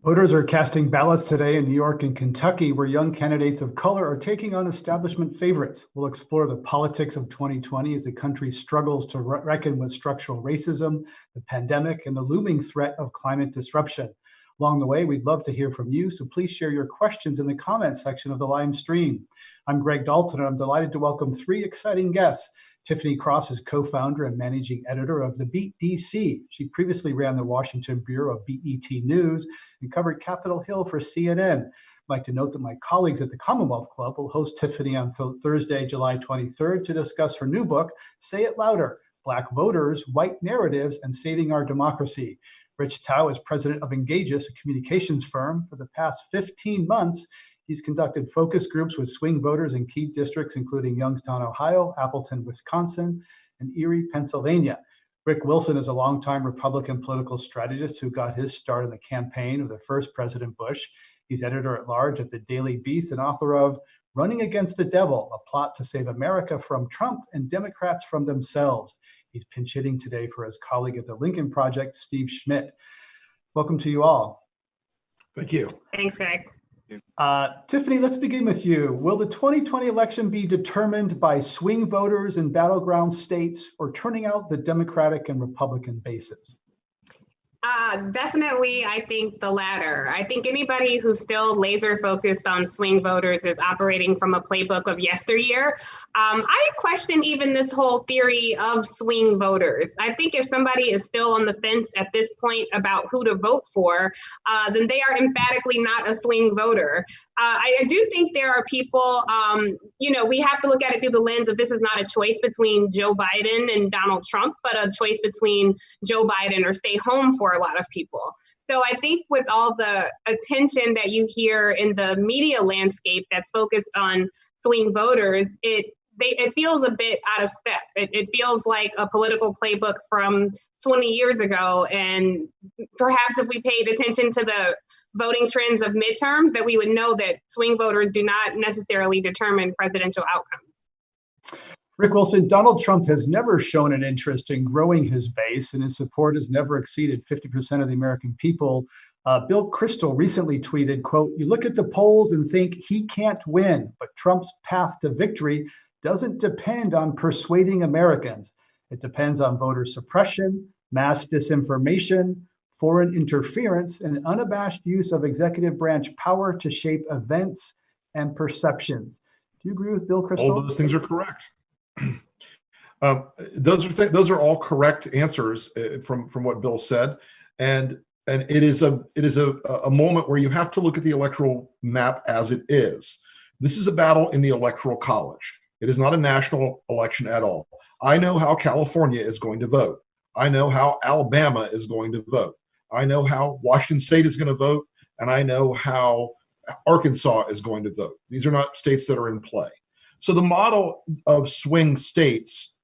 Voters are casting ballots today in New York and Kentucky, where young candidates of color are taking on establishment favorites. We'll explore the politics of 2020 as the country struggles to reckon with structural racism, the pandemic, and the looming threat of climate disruption. Along the way, we'd love to hear from you, so please share your questions in the comments section of the live stream. I'm Greg Dalton, and I'm delighted to welcome three exciting guests. Tiffany Cross is co-founder and managing editor of The Beat DC. She previously ran the Washington bureau of BET News and covered Capitol Hill for CNN. I'd like to note that my colleagues at the Commonwealth Club will host Tiffany on Thursday, July 23rd to discuss her new book, Say It Louder, Black Voters, White Narratives, and Saving Our Democracy. Rich Thau is president of Engageus, a communications firm. For the past 15 months, he's conducted focus groups with swing voters in key districts, including Youngstown, Ohio, Appleton, Wisconsin, and Erie, Pennsylvania. Rick Wilson is a longtime Republican political strategist who got his start in the campaign of the first President Bush. He's editor-at-large at the Daily Beast and author of Running Against the Devil, a plot to save America from Trump and Democrats from themselves. He's pinch hitting today for his colleague at the Lincoln Project, Steve Schmidt. Welcome to you all. Thank you. Thanks, Greg. Tiffany, let's begin with you. Will the 2020 election be determined by swing voters in battleground states or turning out the Democratic and Republican bases? Definitely, I think the latter. I think anybody who's still laser focused on swing voters is operating from a playbook of yesteryear. I question even this whole theory of swing voters. I think if somebody is still on the fence at this point about who to vote for, then they are emphatically not a swing voter. I do think there are people, we have to look at it through the lens of this is not a choice between Joe Biden and Donald Trump, but a choice between Joe Biden or stay home for a lot of people. So I think with all the attention that you hear in the media landscape that's focused on swing voters, it feels a bit out of step. It feels like a political playbook from 20 years ago. And perhaps if we paid attention to the voting trends of midterms, that we would know that swing voters do not necessarily determine presidential outcomes. Rick Wilson, Donald Trump has never shown an interest in growing his base, and his support has never exceeded 50% of the American people. Bill Kristol recently tweeted, quote, "You look at the polls and think he can't win, but Trump's path to victory doesn't depend on persuading Americans. It depends on voter suppression, mass disinformation, foreign interference, and unabashed use of executive branch power to shape events and perceptions." Do you agree with Bill Kristol? All those things are correct. Those are all correct answers from what Bill said, and it is a moment where you have to look at the electoral map as it is. This is a battle in the Electoral College. It is not a national election at all. I know how California is going to vote. I know how Alabama is going to vote. I know how Washington State is going to vote, and I know how Arkansas is going to vote. These are not states that are in play. So the model of swing states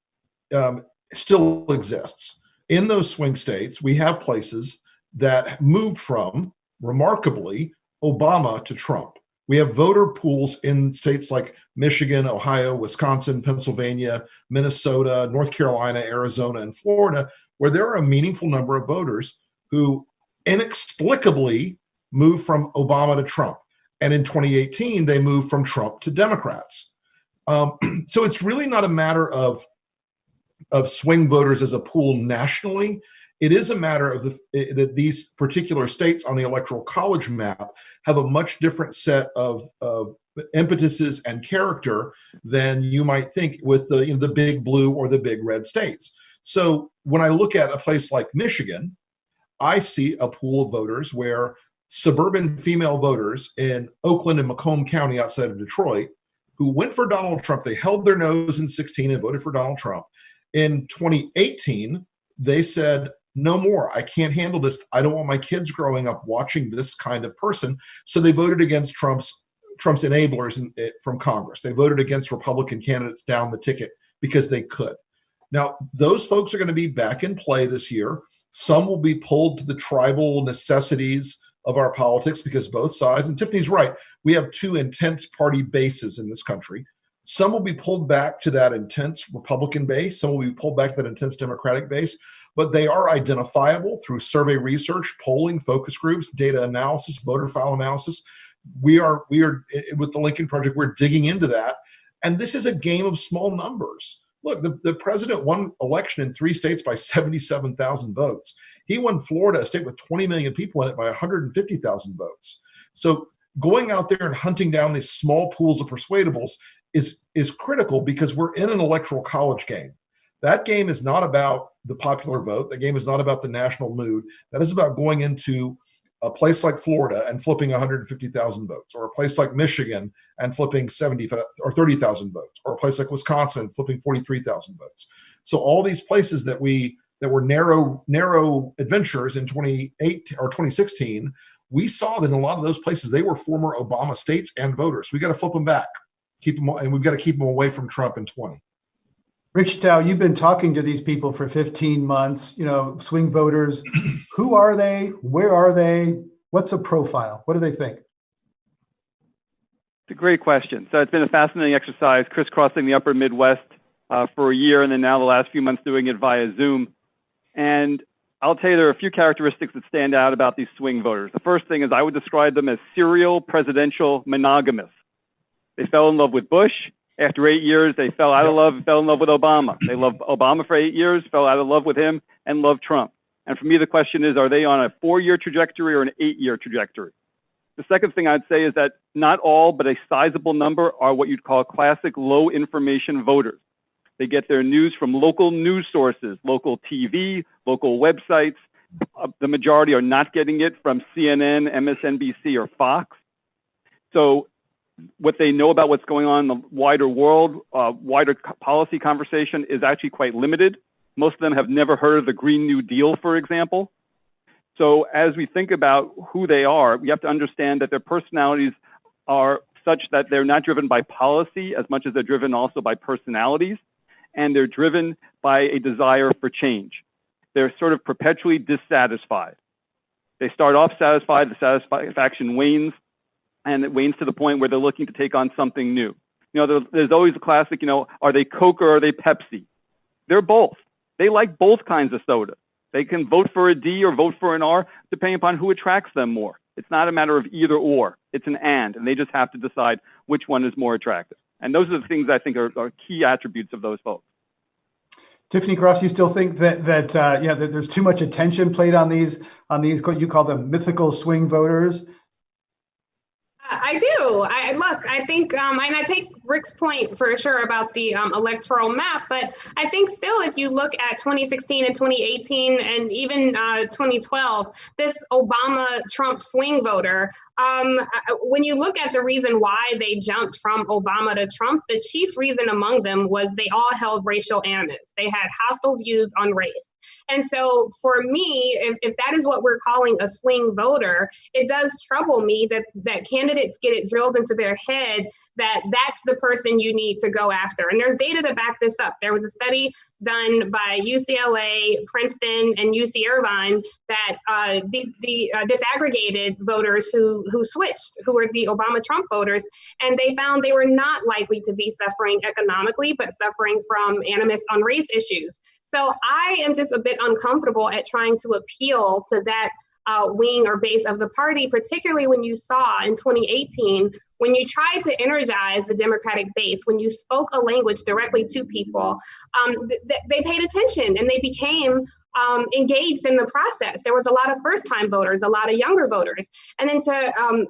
still exists. In those swing states, we have places that moved from, remarkably, Obama to Trump. We have voter pools in states like Michigan, Ohio, Wisconsin, Pennsylvania, Minnesota, North Carolina, Arizona, and Florida, where there are a meaningful number of voters who inexplicably moved from Obama to Trump. And in 2018, they moved from Trump to Democrats. So it's really not a matter of swing voters as a pool nationally. It is a matter of that these particular states on the Electoral College map have a much different set of impetuses and character than you might think with the big blue or the big red states. So when I look at a place like Michigan, I see a pool of voters where suburban female voters in Oakland and Macomb County outside of Detroit who went for Donald Trump, they held their nose in 2016 and voted for Donald Trump. In 2018, they said, no more, I can't handle this. I don't want my kids growing up watching this kind of person. So they voted against Trump's enablers from Congress. They voted against Republican candidates down the ticket because they could. Now, those folks are going to be back in play this year. Some will be pulled to the tribal necessities of our politics because both sides, and Tiffany's right, we have two intense party bases in this country. Some will be pulled back to that intense Republican base. Some will be pulled back to that intense Democratic base, but they are identifiable through survey research, polling, focus groups, data analysis, voter file analysis. We are with the Lincoln Project, we're digging into that. And this is a game of small numbers. Look, the president won election in 3 states by 77,000 votes. He won Florida, a state with 20 million people in it, by 150,000 votes. So going out there and hunting down these small pools of persuadables is critical, because we're in an electoral college game. That game is not about the popular vote. That game is not about the national mood. That is about going into a place like Florida and flipping 150,000 votes, or a place like Michigan and flipping 70 or 30,000 votes, or a place like Wisconsin flipping 43,000 votes. So all these places that were narrow adventures in 2016, we saw that in a lot of those places, they were former Obama states and voters. We got to flip them back, and we've got to keep them away from Trump in 20. Rich Thau, you've been talking to these people for 15 months, swing voters. Who are they? Where are they? What's a profile? What do they think? It's a great question. So it's been a fascinating exercise, crisscrossing the upper Midwest for a year, and then now the last few months doing it via Zoom. And I'll tell you, there are a few characteristics that stand out about these swing voters. The first thing is I would describe them as serial presidential monogamists. They fell in love with Bush. After 8 years, they fell out of love, fell in love with Obama. They loved Obama for 8 years, fell out of love with him, and loved Trump. And for me, the question is, are they on a 4-year trajectory or an 8-year trajectory? The second thing I'd say is that not all, but a sizable number are what you'd call classic low information voters. They get their news from local news sources, local TV, local websites. The majority are not getting it from CNN, MSNBC, or Fox. So what they know about what's going on in the wider world, wider policy conversation is actually quite limited. Most of them have never heard of the Green New Deal, for example. So as we think about who they are, we have to understand that their personalities are such that they're not driven by policy as much as they're driven also by personalities, and they're driven by a desire for change. They're sort of perpetually dissatisfied. They start off satisfied, the satisfaction wanes, and it wanes to the point where they're looking to take on something new. There's always a classic, are they Coke or are they Pepsi? They're both. They like both kinds of soda. They can vote for a D or vote for an R, depending upon who attracts them more. It's not a matter of either or. It's an and they just have to decide which one is more attractive. And those are the things I think are key attributes of those folks. Tiffany Cross, you still think that there's too much attention played on these you call them mythical swing voters? I do. I think, and I take Rick's point for sure about the electoral map, but I think still, if you look at 2016 and 2018 and even 2012, this Obama-Trump swing voter, when you look at the reason why they jumped from Obama to Trump, the chief reason among them was they all held racial animus. They had hostile views on race. And so for me, if that is what we're calling a swing voter, it does trouble me that candidates get it drilled into their head that that's the person you need to go after. And there's data to back this up. There was a study done by UCLA, Princeton, and UC Irvine that disaggregated voters who switched, who were the Obama-Trump voters, and they found they were not likely to be suffering economically, but suffering from animus on race issues. So I am just a bit uncomfortable at trying to appeal to that wing or base of the party, particularly when you saw in 2018, when you tried to energize the Democratic base, when you spoke a language directly to people, they paid attention and they became engaged in the process. There was a lot of first-time voters, a lot of younger voters. And then to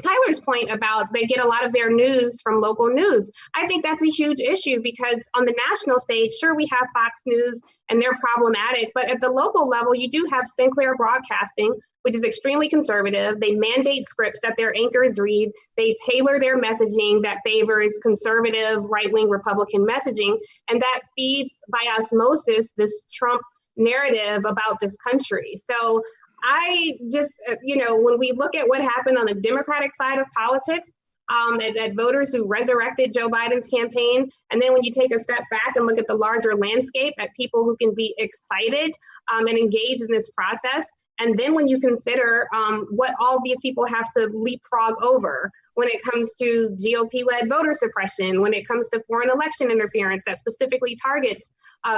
Tyler's point about they get a lot of their news from local news. I think that's a huge issue because on the national stage, sure, we have Fox News and they're problematic, but at the local level, you do have Sinclair Broadcasting, which is extremely conservative. They mandate scripts that their anchors read. They tailor their messaging that favors conservative, right-wing Republican messaging, and that feeds by osmosis this Trump narrative about this country. So I just, when we look at what happened on the Democratic side of politics, at voters who resurrected Joe Biden's campaign, and then when you take a step back and look at the larger landscape, at people who can be excited and engaged in this process, And then when you consider what all these people have to leapfrog over when it comes to GOP-led voter suppression, when it comes to foreign election interference that specifically targets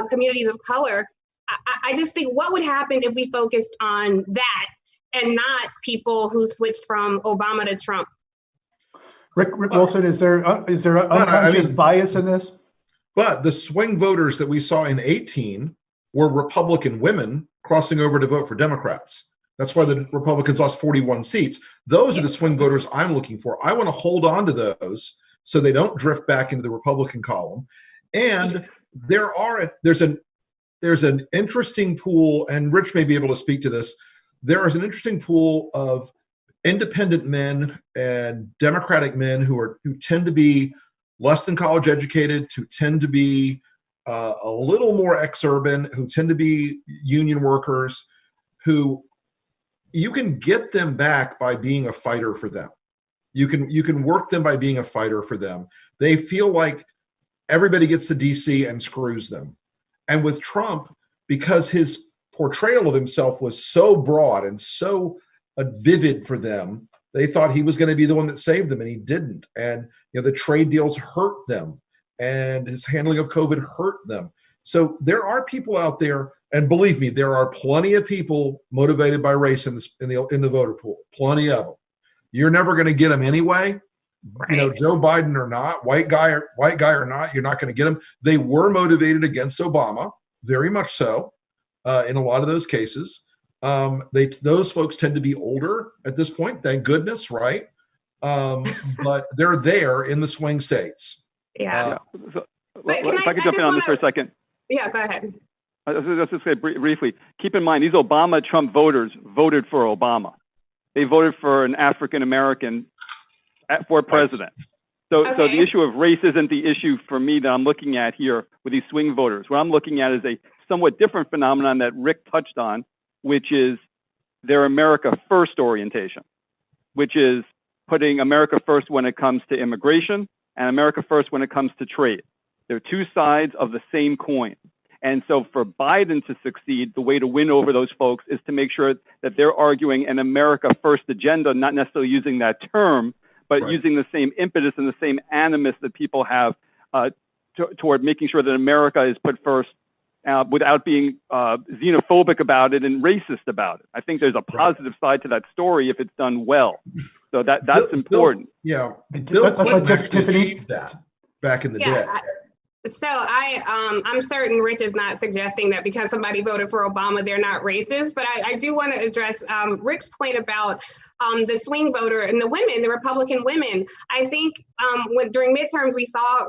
communities of color, I just think what would happen if we focused on that and not people who switched from Obama to Trump? Rick Wilson, is there unconscious bias in this? But the swing voters that we saw in 18 were Republican women crossing over to vote for Democrats. That's why the Republicans lost 41 seats. Those are the swing voters I'm looking for. I want to hold on to those so they don't drift back into the Republican column. And there's an interesting pool, and Rich may be able to speak to this. There is an interesting pool of independent men and Democratic men who tend to be less than college educated, who tend to be a little more ex-urban, who tend to be union workers, who you can get them back by being a fighter for them. You can work them by being a fighter for them. They feel like everybody gets to DC and screws them. And with Trump, because his portrayal of himself was so broad and so vivid for them, they thought he was going to be the one that saved them, and he didn't. And the trade deals hurt them, and his handling of COVID hurt them. So there are people out there, and believe me, there are plenty of people motivated by race in the voter pool. Plenty of them. You're never going to get them anyway. Right. Joe Biden or not, white guy or not, you're not going to get them. They were motivated against Obama, very much so, in a lot of those cases. Those folks tend to be older at this point, thank goodness, right? But they're there in the swing states. Yeah. If I could jump in on this for a second. Yeah, go ahead. Let's just say briefly. Keep in mind, these Obama-Trump voters voted for Obama. They voted for an African American for president. So the issue of race isn't the issue for me that I'm looking at here with these swing voters. What I'm looking at is a somewhat different phenomenon that Rick touched on, which is their America First orientation, which is putting America first when it comes to immigration and America first when it comes to trade. They're two sides of the same coin. And so for Biden to succeed, the way to win over those folks is to make sure that they're arguing an America First agenda, not necessarily using that term, but using the same impetus and the same animus that people have toward making sure that America is put first without being xenophobic about it and racist about it. I think there's a positive side to that story if it's done well. So that's important. Bill Clinton actually achieved that back in the day. So I'm certain Rich is not suggesting that because somebody voted for Obama, they're not racist, but I do want to address Rick's point about the swing voter and the women, the Republican women. I think during midterms, we saw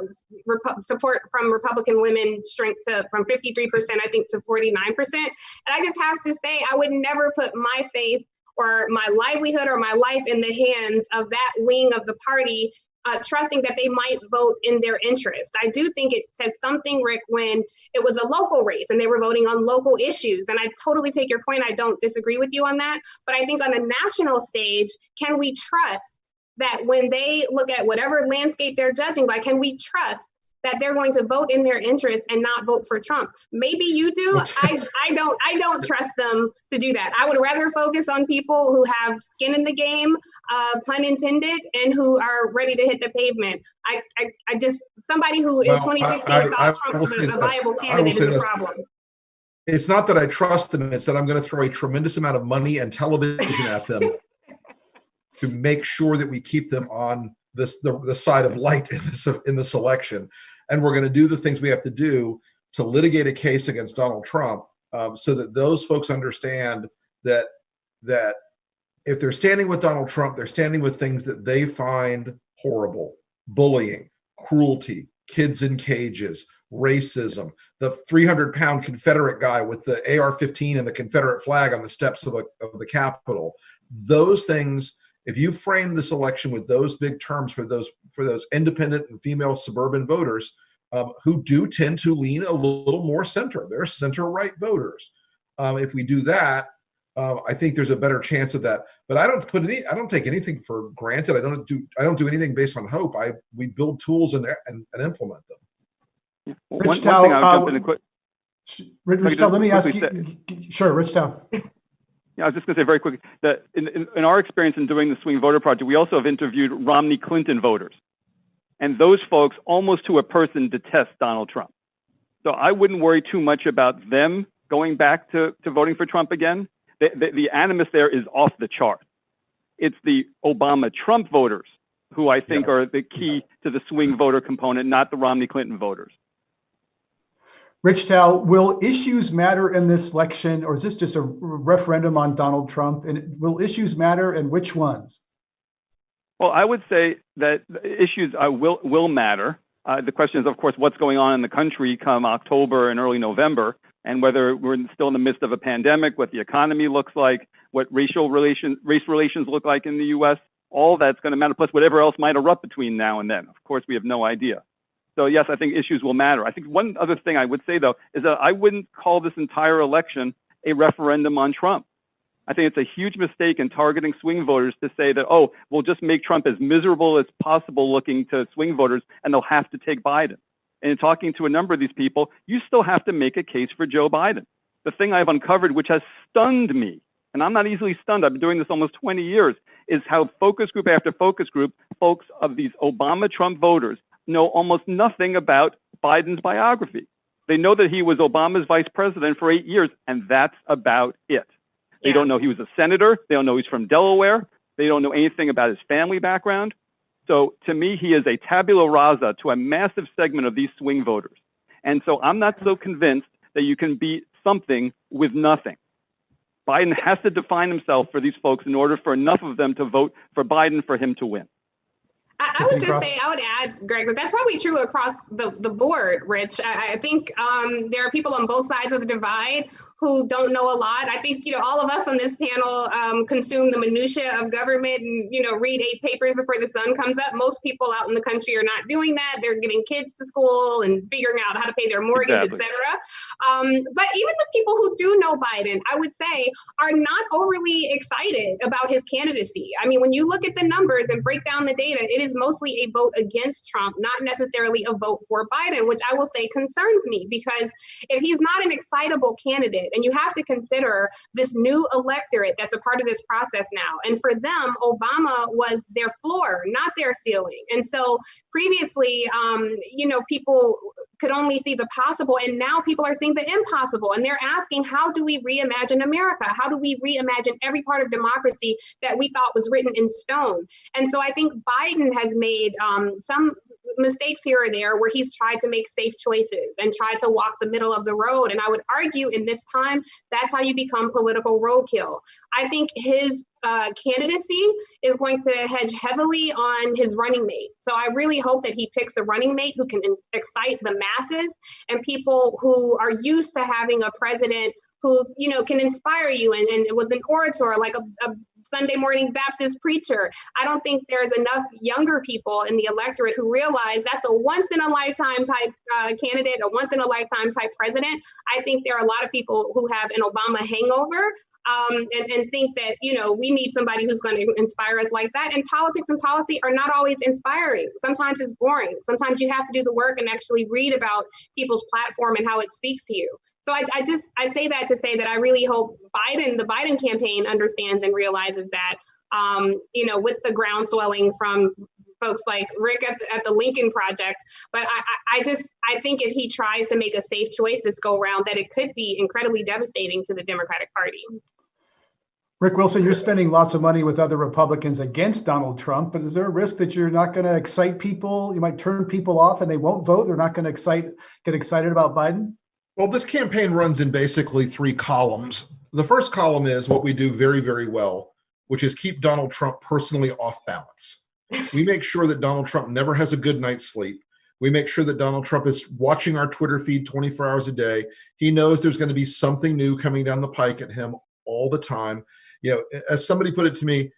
support from Republican women shrink from 53%, I think, to 49%. And I just have to say, I would never put my faith or my livelihood or my life in the hands of that wing of the party, trusting that they might vote in their interest. I do think it says something, Rick, when it was a local race and they were voting on local issues. And I totally take your point. I don't disagree with you on that. But I think on a national stage, can we trust that when they look at whatever landscape they're judging by, can we trust that they're going to vote in their interest and not vote for Trump? Maybe you do. I don't trust them to do that. I would rather focus on people who have skin in the game, pun intended, and who are ready to hit the pavement. I just, somebody who in 2016 thought Trump was a viable candidate is a problem. It's not that I trust them, it's that I'm going to throw a tremendous amount of money and television at them to make sure that we keep them on the side of light in this election. And we're going to do the things we have to do to litigate a case against Donald Trump, so that those folks understand that if they're standing with Donald Trump, they're standing with things that they find horrible: bullying, cruelty, kids in cages, racism, the 300-pound Confederate guy with the AR-15 and the Confederate flag on the steps of the Capitol. Those things, if you frame this election with those big terms for those independent and female suburban voters, who do tend to lean a little more center, they're center-right voters. If we do that, I think there's a better chance of that. But I don't take anything for granted. I don't do anything based on hope. We build tools and implement them. Yeah. One thing I would jump in and quick. Rich Thau, let me ask you. Sure, Rich Thau. Yeah, I was just going to say very quickly that in our experience in doing the Swing Voter Project, we also have interviewed Romney Clinton voters. And those folks, almost to a person, detest Donald Trump. So I wouldn't worry too much about them going back to voting for Trump again. The animus there is off the chart. It's the Obama-Trump voters who I think are the key to the swing voter component, not the Romney-Clinton voters. Rich Thau, will issues matter in this election, or is this just a referendum on Donald Trump? And will issues matter, and which ones? Well, I would say that issues will matter. The question is, of course, what's going on in the country come October and early November, and whether we're still in the midst of a pandemic, what the economy looks like, what race relations look like in the U.S. All that's going to matter, plus whatever else might erupt between now and then. Of course, we have no idea. So yes, I think issues will matter. I think one other thing I would say, though, is that I wouldn't call this entire election a referendum on Trump. I think it's a huge mistake in targeting swing voters to say that, oh, we'll just make Trump as miserable as possible looking to swing voters, and they'll have to take Biden. And in talking to a number of these people, you still have to make a case for Joe Biden. The thing I've uncovered, which has stunned me, and I'm not easily stunned, I've been doing this almost 20 years, is how focus group after focus group, folks of these Obama-Trump voters know almost nothing about Biden's biography. They know that he was Obama's vice president for 8 years, and that's about it. They don't know he was a senator. They don't know he's from Delaware. They don't know anything about his family background. So to me, he is a tabula rasa to a massive segment of these swing voters. And so I'm not so convinced that you can beat something with nothing. Biden has to define himself for these folks in order for enough of them to vote for Biden for him to win. I would just say, I would add, Greg, that that's probably true across the board, Rich. I think there are people on both sides of the divide who don't know a lot. I think, all of us on this panel consume the minutia of government and, read 8 papers before the sun comes up. Most people out in the country are not doing that. They're getting kids to school and figuring out how to pay their mortgage, et cetera. But even the people who do know Biden, I would say, are not overly excited about his candidacy. I mean, when you look at the numbers and break down the data, it is mostly a vote against Trump, not necessarily a vote for Biden, which I will say concerns me, because if he's not an excitable candidate, and you have to consider this new electorate that's a part of this process now. And for them, Obama was their floor, not their ceiling. And so previously, people could only see the possible, and now people are seeing the impossible. And they're asking, how do we reimagine America? How do we reimagine every part of democracy that we thought was written in stone? And so I think Biden has made some mistakes here or there where he's tried to make safe choices and tried to walk the middle of the road. And I would argue in this time, that's how you become political roadkill. I think his candidacy is going to hedge heavily on his running mate. So I really hope that he picks a running mate who can excite the masses and people who are used to having a president who, can inspire you and was an orator, like a Sunday morning Baptist preacher. I don't think there's enough younger people in the electorate who realize that's a once in a lifetime type candidate, a once in a lifetime type president. I think there are a lot of people who have an Obama hangover and think that, we need somebody who's going to inspire us like that. And politics and policy are not always inspiring. Sometimes it's boring. Sometimes you have to do the work and actually read about people's platform and how it speaks to you. So I say that to say that I really hope the Biden campaign understands and realizes that, with the ground swelling from folks like Rick at the Lincoln Project. But I think if he tries to make a safe choice this go round, that it could be incredibly devastating to the Democratic Party. Rick Wilson, you're spending lots of money with other Republicans against Donald Trump, but is there a risk that you're not going to excite people? You might turn people off and they won't vote. They're not going to get excited about Biden? Well, this campaign runs in basically 3 columns. The first column is what we do very, very well, which is keep Donald Trump personally off balance. We make sure that Donald Trump never has a good night's sleep. We make sure that Donald Trump is watching our Twitter feed 24 hours a day. He knows there's going to be something new coming down the pike at him all the time. As somebody put it to me,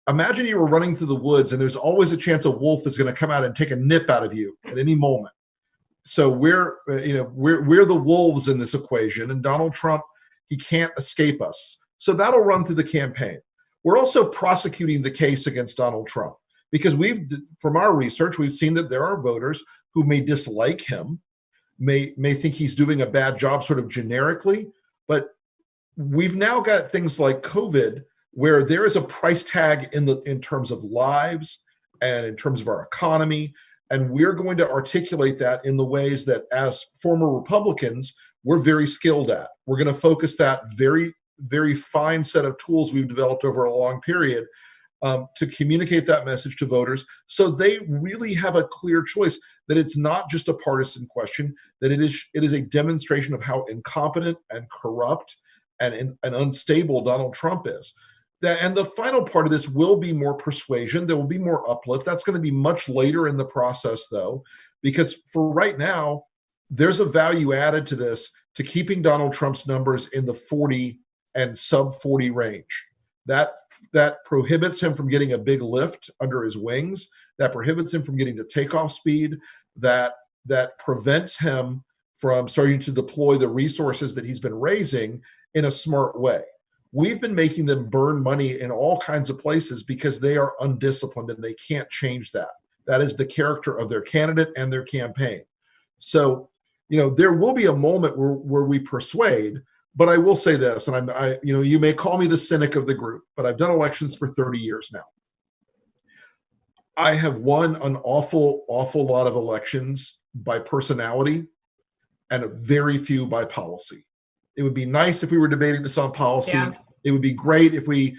imagine you were running through the woods and there's always a chance a wolf is going to come out and take a nip out of you at any moment. So we're the wolves in this equation, and Donald Trump, he can't escape us. So that'll run through the campaign. We're also prosecuting the case against Donald Trump because from our research, we've seen that there are voters who may dislike him, may think he's doing a bad job sort of generically, but we've now got things like COVID, where there is a price tag in terms of lives and in terms of our economy, and we're going to articulate that in the ways that, as former Republicans, we're very skilled at. We're going to focus that very, very fine set of tools we've developed over a long period to communicate that message to voters, so they really have a clear choice, that it's not just a partisan question, that it is a demonstration of how incompetent and corrupt and unstable Donald Trump is. And the final part of this will be more persuasion. There will be more uplift. That's going to be much later in the process, though, because for right now, there's a value added to this, to keeping Donald Trump's numbers in the 40 and sub 40 range. That prohibits him from getting a big lift under his wings. That prohibits him from getting to takeoff speed. That prevents him from starting to deploy the resources that he's been raising in a smart way. We've been making them burn money in all kinds of places because they are undisciplined and they can't change that. That is the character of their candidate and their campaign. So, there will be a moment where we persuade, but I will say this, and you may call me the cynic of the group, but I've done elections for 30 years now. I have won an awful lot of elections by personality and a very few by policy. It would be nice if we were debating this on policy. Yeah. It would be great if we,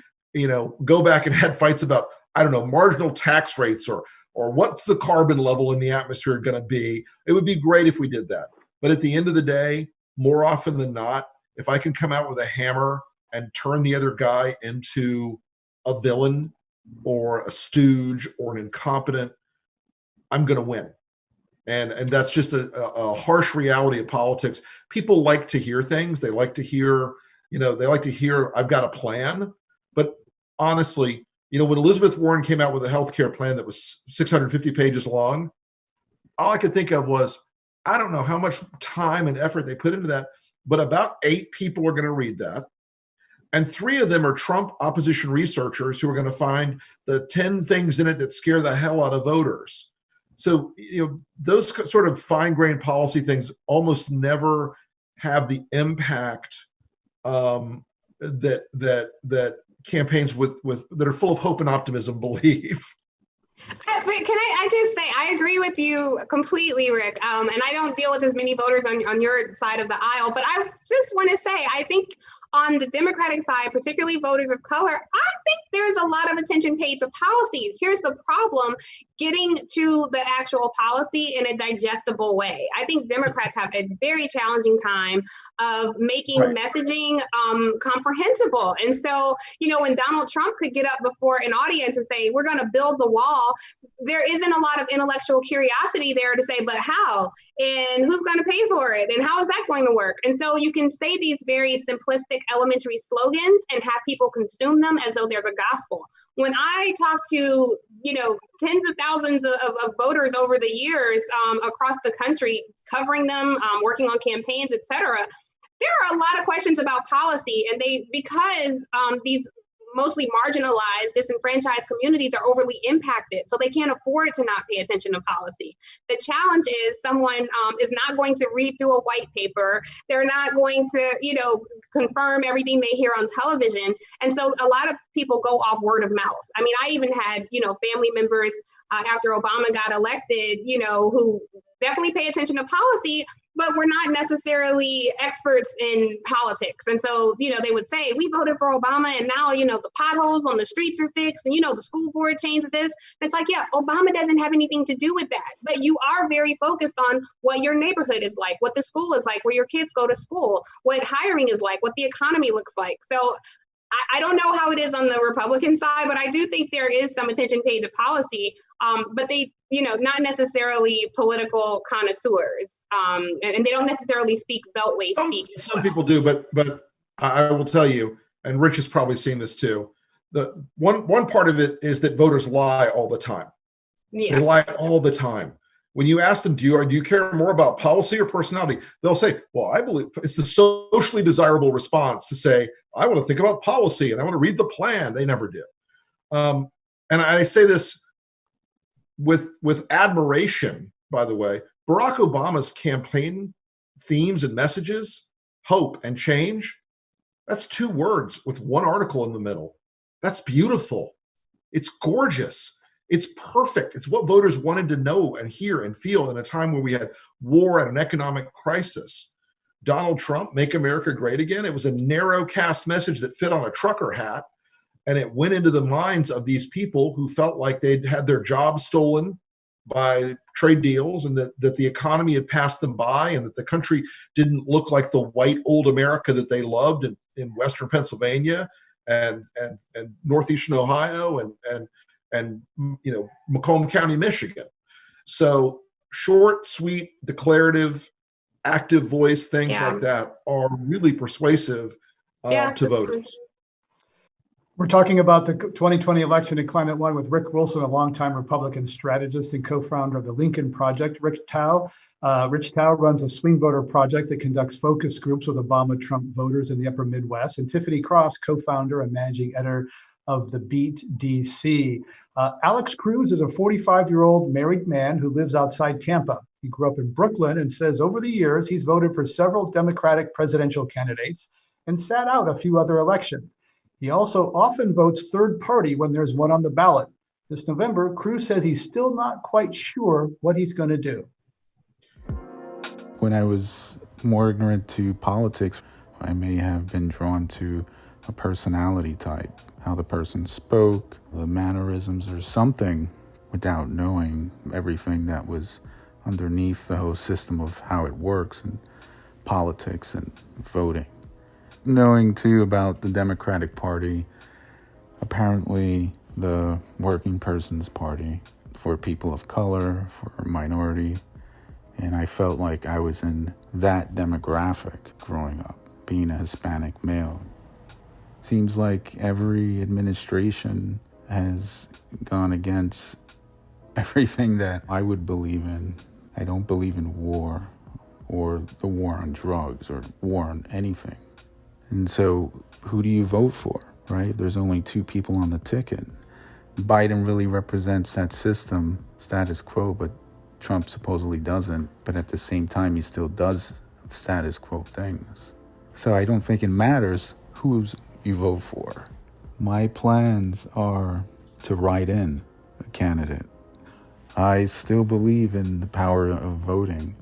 go back and had fights about, I don't know, marginal tax rates or what's the carbon level in the atmosphere going to be. It would be great if we did that. But at the end of the day, more often than not, if I can come out with a hammer and turn the other guy into a villain or a stooge or an incompetent, I'm going to win. And that's just a harsh reality of politics. People like to hear things. They like to hear, I've got a plan. But honestly, when Elizabeth Warren came out with a healthcare plan that was 650 pages long, all I could think of was, I don't know how much time and effort they put into that, but about 8 people are going to read that. And 3 of them are Trump opposition researchers who are going to find the 10 things in it that scare the hell out of voters. So, those sort of fine-grained policy things almost never have the impact that campaigns that are full of hope and optimism believe. But can I just say, I agree with you completely, Rick. And I don't deal with as many voters on your side of the aisle, but I just want to say, I think on the Democratic side, particularly voters of color, I think there's a lot of attention paid to policy. Here's the problem: getting to the actual policy in a digestible way. I think Democrats have a very challenging time of making messaging comprehensible. And so, when Donald Trump could get up before an audience and say, we're going to build the wall, there isn't a lot of intellectual curiosity there to say, but how? And who's going to pay for it? And how is that going to work? And so you can say these very simplistic elementary slogans and have people consume them as though they're the gospel. When I talk to, tens of thousands of voters over the years across the country, covering them, working on campaigns, et cetera, there are a lot of questions about policy. And because these mostly marginalized, disenfranchised communities are overly impacted, so they can't afford to not pay attention to policy. The challenge is someone is not going to read through a white paper. They're not going to, confirm everything they hear on television. And so a lot of people go off word of mouth. I mean, I even had, family members after Obama got elected, who definitely pay attention to policy, but we're not necessarily experts in politics. And so, they would say, we voted for Obama and now, the potholes on the streets are fixed and, the school board changed this. And it's like, yeah, Obama doesn't have anything to do with that. But you are very focused on what your neighborhood is like, what the school is like, where your kids go to school, what hiring is like, what the economy looks like. So I don't know how it is on the Republican side, but I do think there is some attention paid to policy. But they, not necessarily political connoisseurs, and they don't necessarily speak beltway speak. Some people do, but I will tell you, and Rich has probably seen this too. The one part of it is that voters lie all the time. Yes. They lie all the time. When you ask them, do you care more about policy or personality? They'll say, well, I believe it's the socially desirable response to say, I want to think about policy and I want to read the plan. They never do. And I say this with admiration, by the way. Barack Obama's campaign themes and messages, hope and change, That's 2 words with 1 article in the middle. That's beautiful. It's gorgeous. It's perfect. It's what voters wanted to know and hear and feel in a time where we had war and an economic crisis. Donald Trump, Make America Great Again. It was a narrow cast message that fit on a trucker hat. And it went into the minds of these people who felt like they'd had their jobs stolen by trade deals, and that the economy had passed them by, and that the country didn't look like the white old America that they loved in Western Pennsylvania and Northeastern Ohio and Macomb County, Michigan. So short, sweet, declarative, active voice things like that are really persuasive to voters. We're talking about the 2020 election in Climate One with Rick Wilson, a longtime Republican strategist and co-founder of the Lincoln Project. Rich Thau runs a swing voter project that conducts focus groups with Obama-Trump voters in the upper Midwest. And Tiffany Cross, co-founder and managing editor of the Beat DC. Alex Cruz is a 45-year-old married man who lives outside Tampa. He grew up in Brooklyn and says over the years, he's voted for several Democratic presidential candidates and sat out a few other elections. He also often votes third party when there's one on the ballot. This November, Cruz says he's still not quite sure what he's going to do. When I was more ignorant to politics, I may have been drawn to a personality type, how the person spoke, the mannerisms or something, without knowing everything that was underneath the whole system of how it works in politics and voting. Knowing too about the Democratic Party, apparently the Working Person's Party for people of color, for minority, and I felt like I was in that demographic growing up, being a Hispanic male. Seems like every administration has gone against everything that I would believe in. I don't believe in war or the war on drugs or war on anything. And so who do you vote for, right? There's only 2 people on the ticket. Biden really represents that system, status quo, but Trump supposedly doesn't. But at the same time, he still does status quo things. So I don't think it matters who you vote for. My plans are to write in a candidate. I still believe in the power of voting.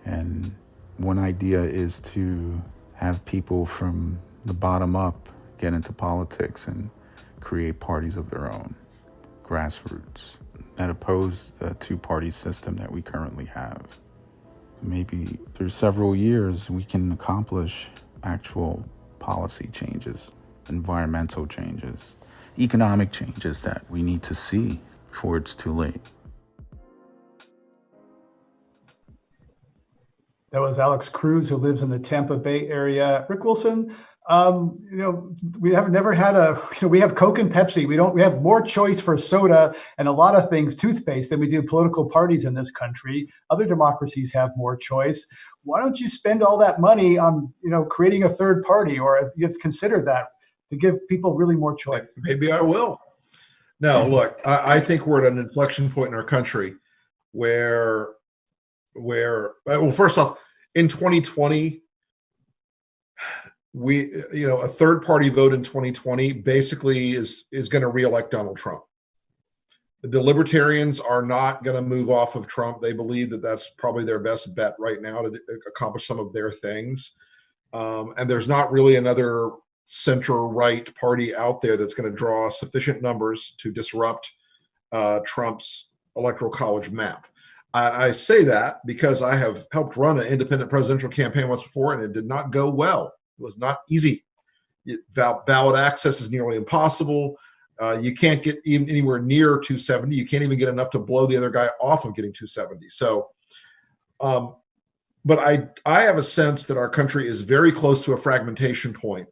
And one idea is to have people from the bottom up get into politics and create parties of their own, grassroots, that oppose the 2-party system that we currently have. Maybe through several years, we can accomplish actual policy changes, environmental changes, economic changes that we need to see before it's too late. That was Alex Cruz, who lives in the Tampa Bay area. Rick Wilson, we have never had we have Coke and Pepsi. We have more choice for soda and a lot of things, toothpaste, than we do political parties in this country. Other democracies have more choice. Why don't you spend all that money on, creating a third party, or if you have considered that, to give people really more choice? Maybe I will. No, look, I think we're at an inflection point in our country where well, first off, in 2020, a third party vote in 2020 basically is going to reelect Donald Trump. The libertarians are not going to move off of Trump. They believe that that's probably their best bet right now to accomplish some of their things. And there's not really another center-right party out there that's going to draw sufficient numbers to disrupt Trump's electoral college map. I say that because I have helped run an independent presidential campaign once before, and it did not go well. It was not easy. Ballot access is nearly impossible. You can't get even anywhere near 270. You can't even get enough to blow the other guy off of getting 270. So, but I have a sense that our country is very close to a fragmentation point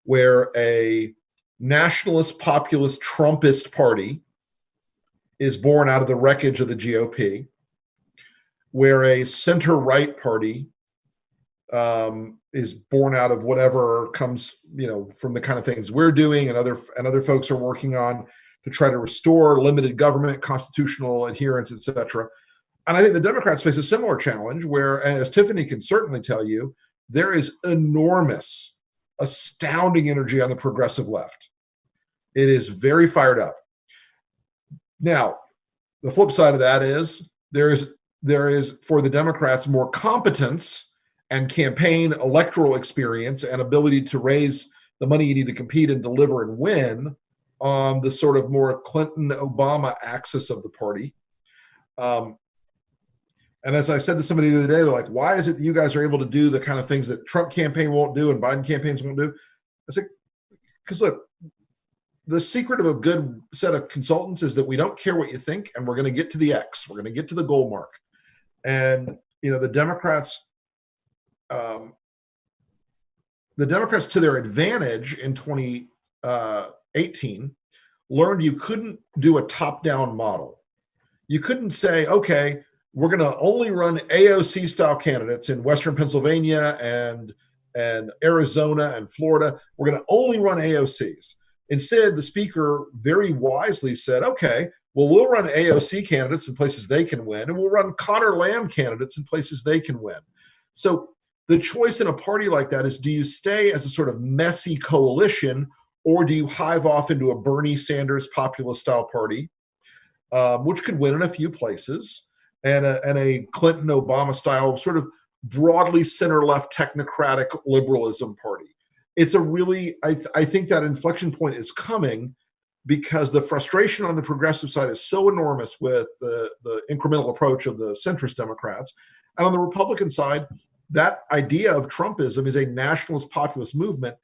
where a nationalist, populist, Trumpist party is born out of the wreckage of the GOP, where a center-right party is born out of whatever comes, from the kind of things we're doing and other folks are working on to try to restore limited government, constitutional adherence, et cetera. And I think the Democrats face a similar challenge where, and as Tiffany can certainly tell you, there is enormous astounding energy on the progressive left. It is very fired up. Now, the flip side of that is there is for the Democrats more competence and campaign electoral experience and ability to raise the money you need to compete and deliver and win on the sort of more Clinton-Obama axis of the party. And as I said to somebody the other day, they're like, why is it that you guys are able to do the kind of things that Trump campaign won't do and Biden campaigns won't do? I said, because look, the secret of a good set of consultants is that we don't care what you think, and we're going to get to the X. We're going to get to the goal mark. And, the Democrats, to their advantage in 2018, learned you couldn't do a top-down model. You couldn't say, okay, we're going to only run AOC style candidates in Western Pennsylvania and Arizona and Florida. We're going to only run AOCs. Instead, the speaker very wisely said, okay, well, we'll run AOC candidates in places they can win, and we'll run Connor Lamb candidates in places they can win. So the choice in a party like that is, do you stay as a sort of messy coalition, or do you hive off into a Bernie Sanders populist style party, which could win in a few places, and a Clinton Obama style sort of broadly center left technocratic liberalism party? It's a really, I think that inflection point is coming because the frustration on the progressive side is so enormous with the incremental approach of the centrist Democrats. And on the Republican side, that idea of Trumpism is a nationalist populist movement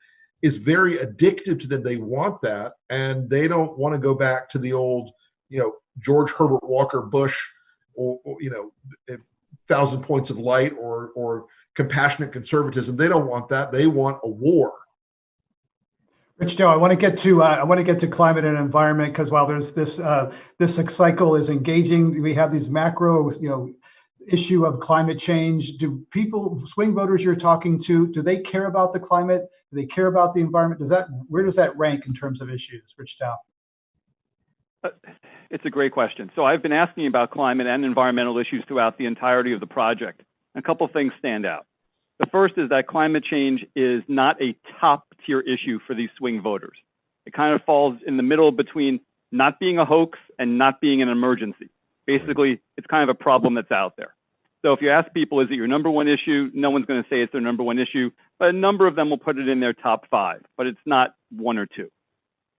is very addictive to them. They want that, and they don't want to go back to the old, George Herbert Walker Bush, or 1,000 points of light or compassionate conservatism. They don't want that. They want a war. Rich Joe, I want to get to climate and environment, because while there's this cycle is engaging, we have these macro issue of climate change. Do swing voters you're talking to, do they care about the climate? Do they care about the environment? Where does that rank in terms of issues, Rich Thau? It's a great question. So I've been asking about climate and environmental issues throughout the entirety of the project. A couple things stand out. The first is that climate change is not a top-tier issue for these swing voters. It kind of falls in the middle between not being a hoax and not being an emergency. Basically, it's kind of a problem that's out there. So if you ask people, is it your number one issue? No one's going to say it's their number one issue, but a number of them will put it in their top 5, but it's not 1 or 2.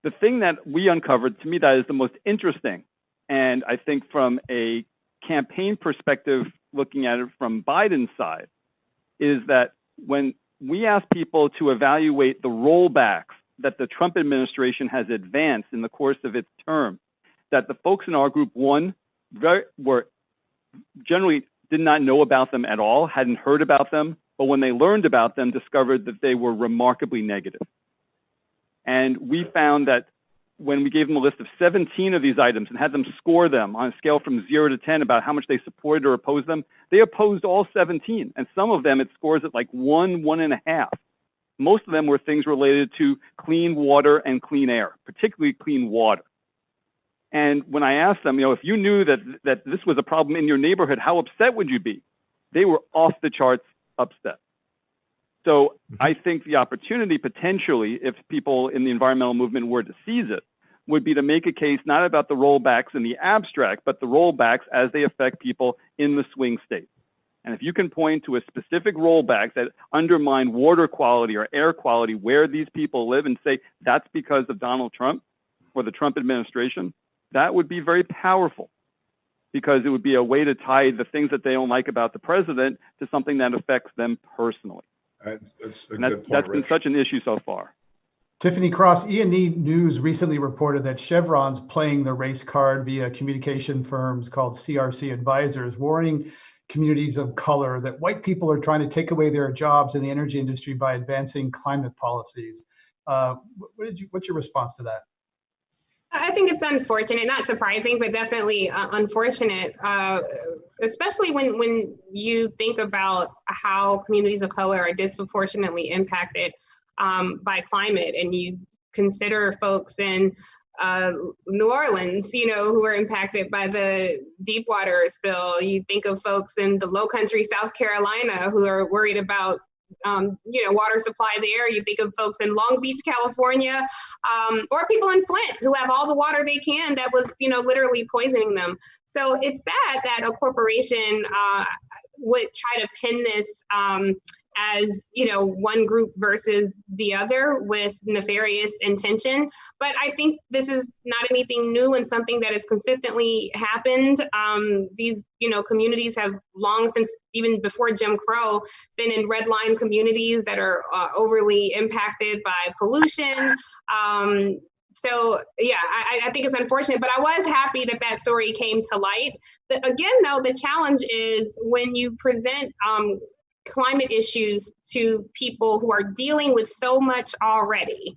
The thing that we uncovered, to me, that is the most interesting, and I think from a campaign perspective, looking at it from Biden's side, is that when we ask people to evaluate the rollbacks that the Trump administration has advanced in the course of its term, that the folks in our group, one, were generally did not know about them at all, hadn't heard about them, but when they learned about them, discovered that they were remarkably negative. And we found that when we gave them a list of 17 of these items and had them score them on a scale from 0 to 10 about how much they supported or opposed them, they opposed all 17. And some of them, it scores at like 1, 1.5. Most of them were things related to clean water and clean air, particularly clean water. And when I asked them, if you knew that this was a problem in your neighborhood, how upset would you be? They were off the charts upset. So I think the opportunity potentially, if people in the environmental movement were to seize it, would be to make a case not about the rollbacks in the abstract, but the rollbacks as they affect people in the swing states. And if you can point to a specific rollback that undermine water quality or air quality where these people live and say that's because of Donald Trump or the Trump administration, that would be very powerful, because it would be a way to tie the things that they don't like about the president to something that affects them personally. That's been such an issue so far. Tiffany Cross, E&E News recently reported that Chevron's playing the race card via communication firms called CRC Advisors, warning communities of color that white people are trying to take away their jobs in the energy industry by advancing climate policies. What's your response to that? I think it's unfortunate, not surprising, but definitely unfortunate, especially when you think about how communities of color are disproportionately impacted by climate, and you consider folks in New Orleans, who are impacted by the Deepwater spill. You think of folks in the Lowcountry, South Carolina, who are worried about water supply there. You think of folks in Long Beach, California, or people in Flint who have all the water they can that was, literally poisoning them. So it's sad that a corporation would try to pin this as one group versus the other with nefarious intention. But I think this is not anything new and something that has consistently happened. These communities have long since, even before Jim Crow, been in red line communities that are overly impacted by pollution. So yeah, I think it's unfortunate, but I was happy that story came to light. Again, though, the challenge is when you present climate issues to people who are dealing with so much already.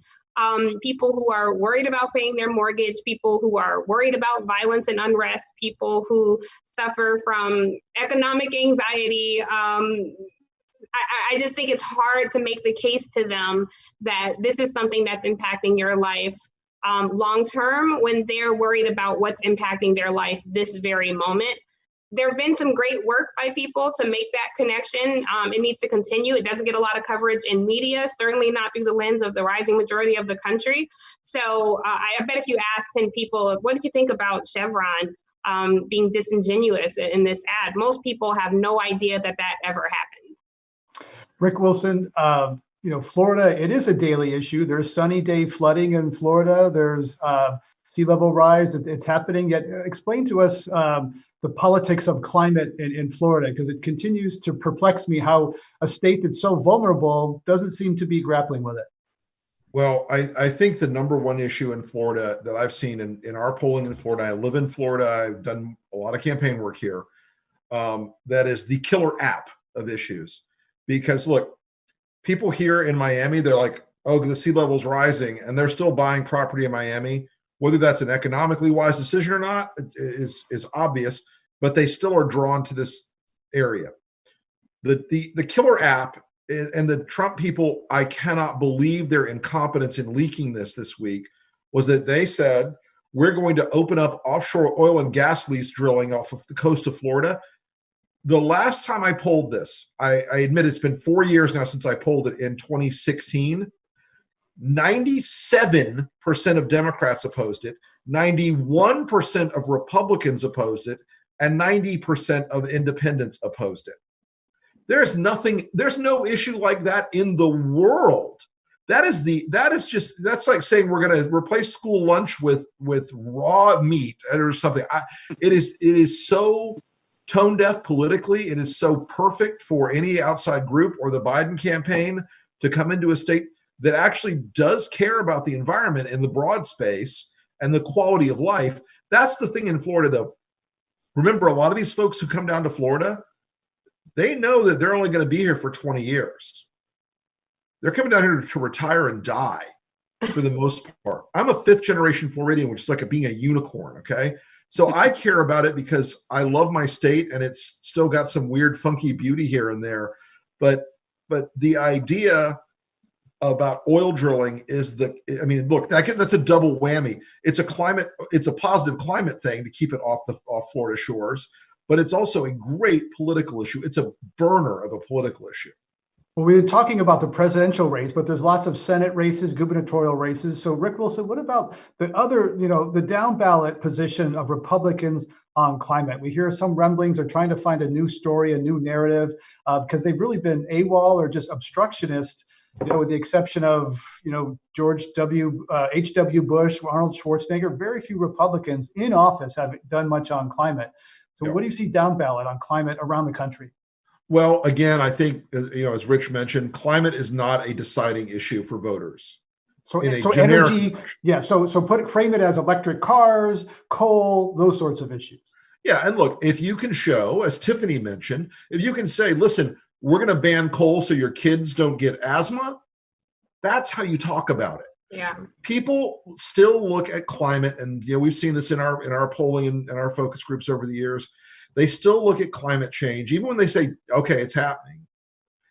People who are worried about paying their mortgage, people who are worried about violence and unrest, people who suffer from economic anxiety. I just think it's hard to make the case to them that this is something that's impacting your life long term when they're worried about what's impacting their life this very moment. There have been some great work by people to make that connection. It needs to continue. It doesn't get a lot of coverage in media, certainly not through the lens of the rising majority of the country. So I bet if you ask 10 people, what did you think about Chevron being disingenuous in this ad? Most people have no idea that ever happened. Rick Wilson, Florida, it is a daily issue. There's sunny day flooding in Florida. There's sea level rise. It's happening. Yet explain to us the politics of climate in Florida, because it continues to perplex me how a state that's so vulnerable doesn't seem to be grappling with it. Well, I think the number one issue in Florida that I've seen in our polling in Florida, I live in Florida, I've done a lot of campaign work here, that is the killer app of issues. Because look, people here in Miami, they're like, oh, the sea level's rising, and they're still buying property in Miami. Whether that's an economically wise decision or not is obvious, but they still are drawn to this area. The killer app and the Trump people, I cannot believe their incompetence in leaking this week, was that they said, we're going to open up offshore oil and gas lease drilling off of the coast of Florida. The last time I polled this, I admit it's been 4 years now since I polled it in 2016. 97% of Democrats opposed it, 91% of Republicans opposed it, and 90% of independents opposed it. There's no issue like that in the world. That's like saying we're going to replace school lunch with raw meat or something. It is so tone deaf politically. It is so perfect for any outside group or the Biden campaign to come into a state that actually does care about the environment in the broad space and the quality of life. That's the thing in Florida, though. Remember, a lot of these folks who come down to Florida, they know that they're only going to be here for 20 years. They're coming down here to retire and die for the most part. I'm a fifth generation Floridian, which is like being a unicorn, okay? So I care about it because I love my state and it's still got some weird, funky beauty here and there. But the idea about oil drilling is look, that's a double whammy. It's a positive climate thing to keep it off Florida shores, but it's also a great political issue. It's a burner of a political issue. Well, we've been talking about the presidential race, but there's lots of Senate races, gubernatorial races. So Rick Wilson, what about the other, the down ballot position of Republicans on climate? We hear some rumblings are trying to find a new story, a new narrative, because they've really been AWOL or just obstructionist, with the exception of, George H.W. Bush, Arnold Schwarzenegger. Very few Republicans in office have done much on climate. So what do you see down ballot on climate around the country? Well, again, I think, as Rich mentioned, climate is not a deciding issue for voters. So energy, frame it as electric cars, coal, those sorts of issues. Yeah, and look, if you can show, as Tiffany mentioned, if you can say, listen, we're going to ban coal so your kids don't get asthma, that's how you talk about it. Yeah. People still look at climate, and we've seen this in our polling and our focus groups over the years. They still look at climate change, even when they say, okay, it's happening.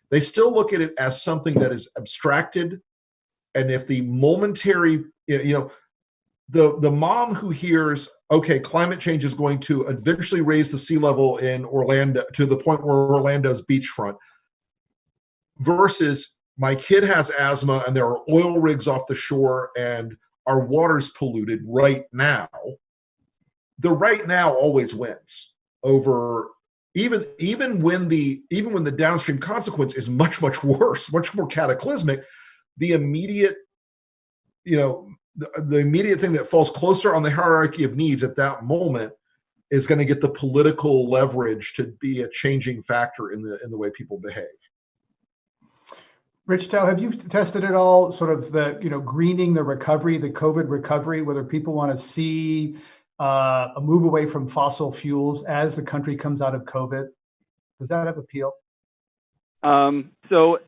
They still look at it as something that is abstracted. And if the momentary, the mom who hears, okay, climate change is going to eventually raise the sea level in Orlando to the point where Orlando's beachfront, versus my kid has asthma and there are oil rigs off the shore and our water's polluted right now. The right now always wins over even when the downstream consequence is much worse, much more cataclysmic. The immediate, the immediate thing that falls closer on the hierarchy of needs at that moment is going to get the political leverage to be a changing factor in the way people behave. Rich Thau, have you tested at all sort of the, greening the recovery, the COVID recovery, whether people want to see a move away from fossil fuels as the country comes out of COVID? Does that have appeal? So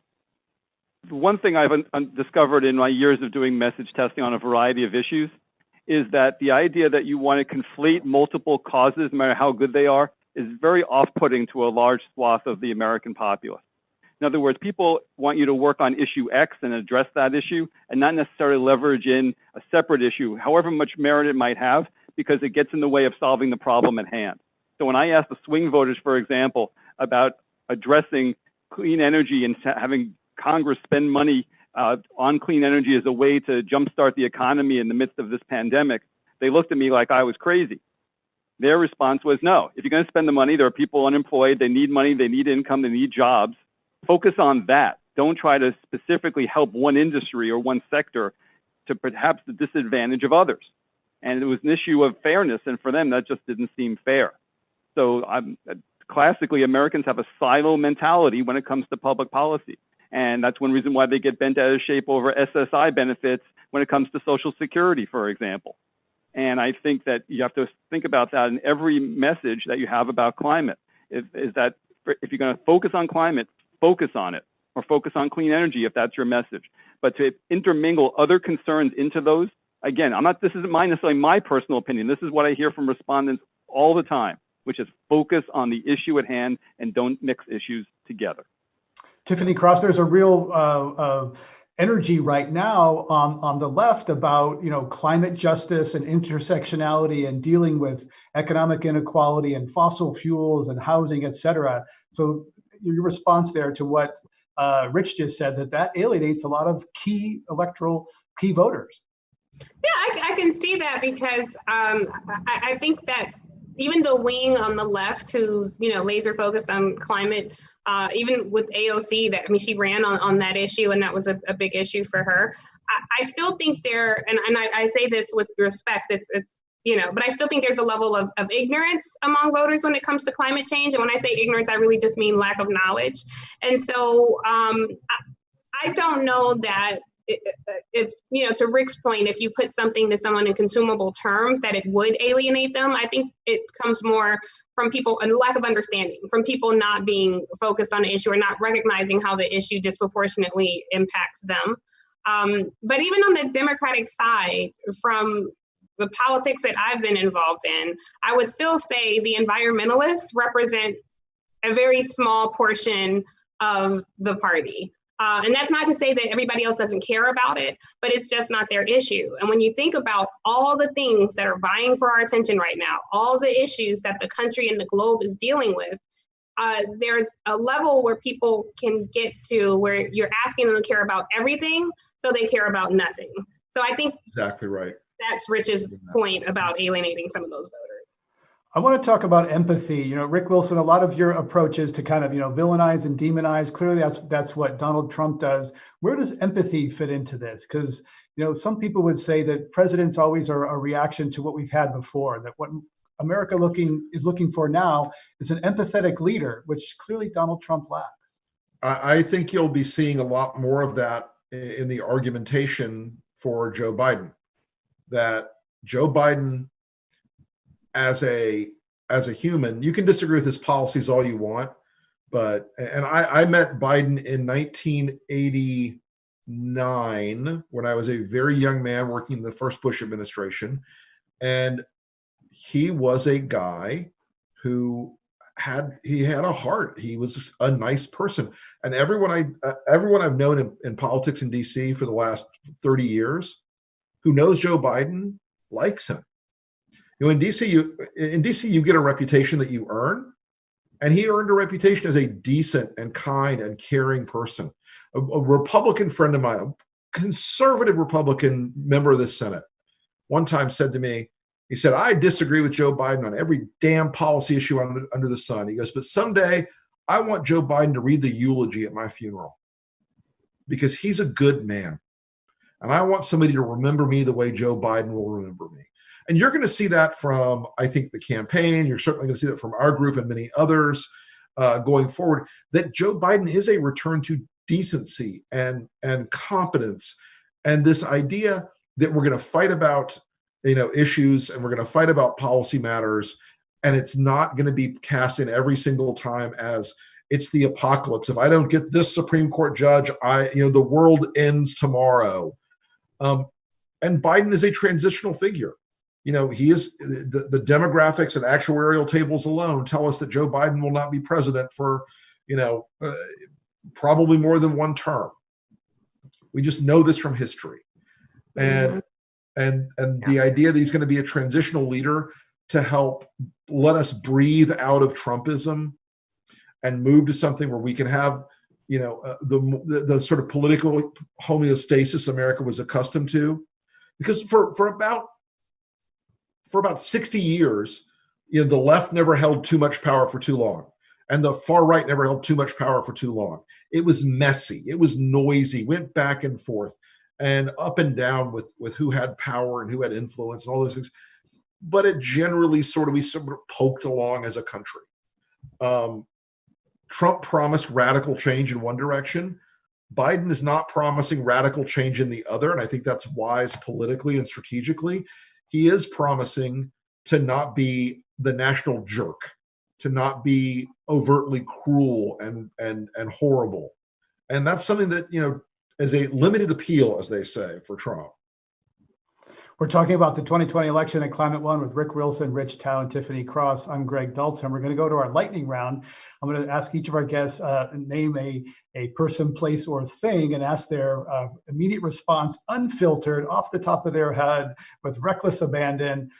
one thing I've discovered in my years of doing message testing on a variety of issues is that the idea that you want to conflate multiple causes, no matter how good they are, is very off-putting to a large swath of the American populace. In other words, people want you to work on issue X and address that issue and not necessarily leverage in a separate issue, however much merit it might have, because it gets in the way of solving the problem at hand. So when I ask the swing voters, for example, about addressing clean energy and having Congress spend money on clean energy as a way to jumpstart the economy in the midst of this pandemic, they looked at me like I was crazy. Their response was, no, if you're going to spend the money, there are people unemployed, they need money, they need income, they need jobs. Focus on that. Don't try to specifically help one industry or one sector to perhaps the disadvantage of others. And it was an issue of fairness, and for them, that just didn't seem fair. So classically, Americans have a silo mentality when it comes to public policy. And that's one reason why they get bent out of shape over SSI benefits when it comes to Social Security, for example. And I think that you have to think about that in every message that you have about climate, is that if you're going to focus on climate, focus on it, or focus on clean energy if that's your message. But to intermingle other concerns into those, again, this isn't necessarily my personal opinion. This is what I hear from respondents all the time, which is focus on the issue at hand and don't mix issues together. Tiffany Cross, there's a real energy right now on the left about climate justice and intersectionality and dealing with economic inequality and fossil fuels and housing, et cetera. So your response there to what Rich just said, that alienates a lot of key voters. Yeah, I can see that because I think that even the wing on the left who's laser focused on climate, even with AOC, she ran on that issue, and that was a big issue for her. I still think and I say this with respect, it's but I still think there's a level of ignorance among voters when it comes to climate change. And when I say ignorance, I really just mean lack of knowledge. And so I don't know that if to Rick's point, if you put something to someone in consumable terms, that it would alienate them. I think it comes more from people, a lack of understanding, from people not being focused on the issue or not recognizing how the issue disproportionately impacts them. But even on the Democratic side, from the politics that I've been involved in, I would still say the environmentalists represent a very small portion of the party. And that's not to say that everybody else doesn't care about it, but it's just not their issue. And when you think about all the things that are vying for our attention right now, all the issues that the country and the globe is dealing with, there's a level where people can get to where you're asking them to care about everything, so they care about nothing. So I think exactly right. That's Rich's point about alienating some of those voters. I want to talk about empathy. Rick Wilson, a lot of your approach is to kind of, villainize and demonize. Clearly, that's what Donald Trump does. Where does empathy fit into this? Because, some people would say that presidents always are a reaction to what we've had before, that what America is looking for now is an empathetic leader, which clearly Donald Trump lacks. I think you'll be seeing a lot more of that in the argumentation for Joe Biden, that Joe Biden, as a human, you can disagree with his policies all you want, and I met Biden in 1989 when I was a very young man working in the first Bush administration, and he was a guy who had a heart. He was a nice person, and everyone I've known in politics in DC for the last 30 years who knows Joe Biden likes him. In DC, you get a reputation that you earn, And he earned a reputation as a decent and kind and caring person. A Republican friend of mine, a conservative Republican member of the Senate, one time said to me, he said, I disagree with Joe Biden on every damn policy issue under the sun. He goes, but someday I want Joe Biden to read the eulogy at my funeral because he's a good man. And I want somebody to remember me the way Joe Biden will remember me. And you're going to see that from, I think, the campaign. You're certainly going to see that from our group and many others going forward, that Joe Biden is a return to decency and competence. And this idea that we're going to fight about, issues, and we're going to fight about policy matters, and it's not going to be cast in every single time as it's the apocalypse. If I don't get this Supreme Court judge, the world ends tomorrow. And Biden is a transitional figure. He is the demographics and actuarial tables alone tell us that Joe Biden will not be president for, probably more than one term. We just know this from history. And the idea that he's going to be a transitional leader to help let us breathe out of Trumpism and move to something where we can have, the sort of political homeostasis America was accustomed to. Because for about 60 years, the left never held too much power for too long. And the far right never held too much power for too long. It was messy. It was noisy, went back and forth and up and down with who had power and who had influence and all those things. But it generally we sort of poked along as a country. Trump promised radical change in one direction. Biden is not promising radical change in the other. And I think that's wise politically and strategically. He is promising to not be the national jerk, to not be overtly cruel and horrible. And that's something that, is a limited appeal, as they say, for Trump. We're talking about the 2020 election at Climate One with Rick Wilson, Rich Thau, and Tiffany Cross. I'm Greg Dalton. We're going to go to our lightning round. I'm going to ask each of our guests name a person, place, or thing and ask their immediate response, unfiltered, off the top of their head, with reckless abandon.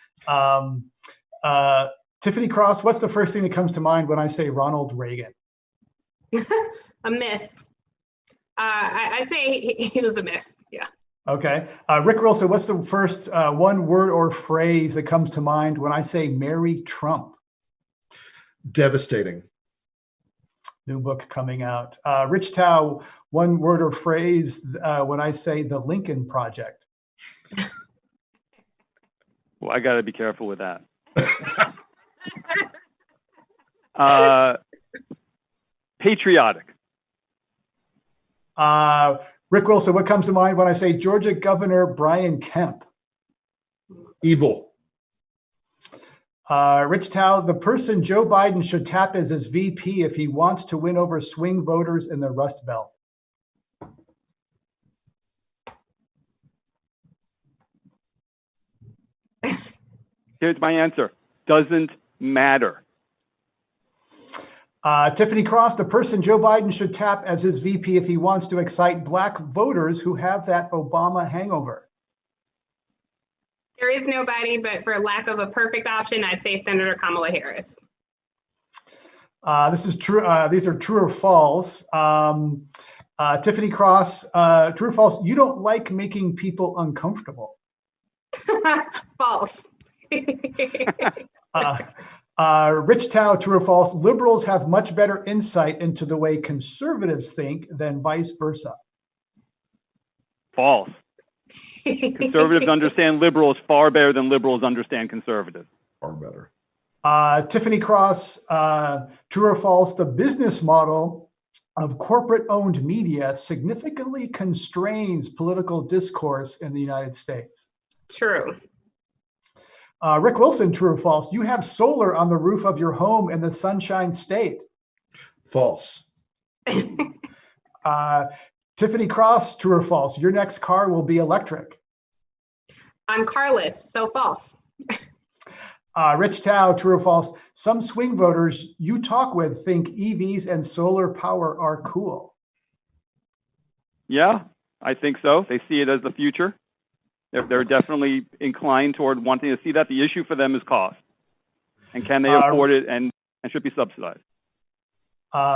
Tiffany Cross, what's the first thing that comes to mind when I say Ronald Reagan? A myth. I'd say he was a myth. Yeah. Okay. Rick Wilson, what's the first one word or phrase that comes to mind when I say marry Trump? Devastating. New book coming out. Rich Thau, one word or phrase when I say the Lincoln Project. Well, I got to be careful with that. Patriotic. Rick Wilson, what comes to mind when I say Georgia Governor Brian Kemp? Evil. Rich Thau, the person Joe Biden should tap as his VP if he wants to win over swing voters in the Rust Belt. Here's my answer. Doesn't matter. Tiffany Cross, the person Joe Biden should tap as his VP if he wants to excite Black voters who have that Obama hangover. There is nobody, but for lack of a perfect option, I'd say Senator Kamala Harris. This is true. These are true or false. Tiffany Cross, true or false? You don't like making people uncomfortable. False. Rich Thau, true or false? Liberals have much better insight into the way conservatives think than vice versa. False. Conservatives understand liberals far better than liberals understand conservatives. Far better. Tiffany Cross, true or false? The business model of corporate-owned media significantly constrains political discourse in the United States. True. Rick Wilson, true or false? You have solar on the roof of your home in the Sunshine State. False. Tiffany Cross, true or false? Your next car will be electric. I'm carless, so false. Rich Thau, true or false? Some swing voters you talk with think EVs and solar power are cool. Yeah, I think so. They see it as the future. They're definitely inclined toward wanting to see that. The issue for them is cost. And can they afford it and should be subsidized.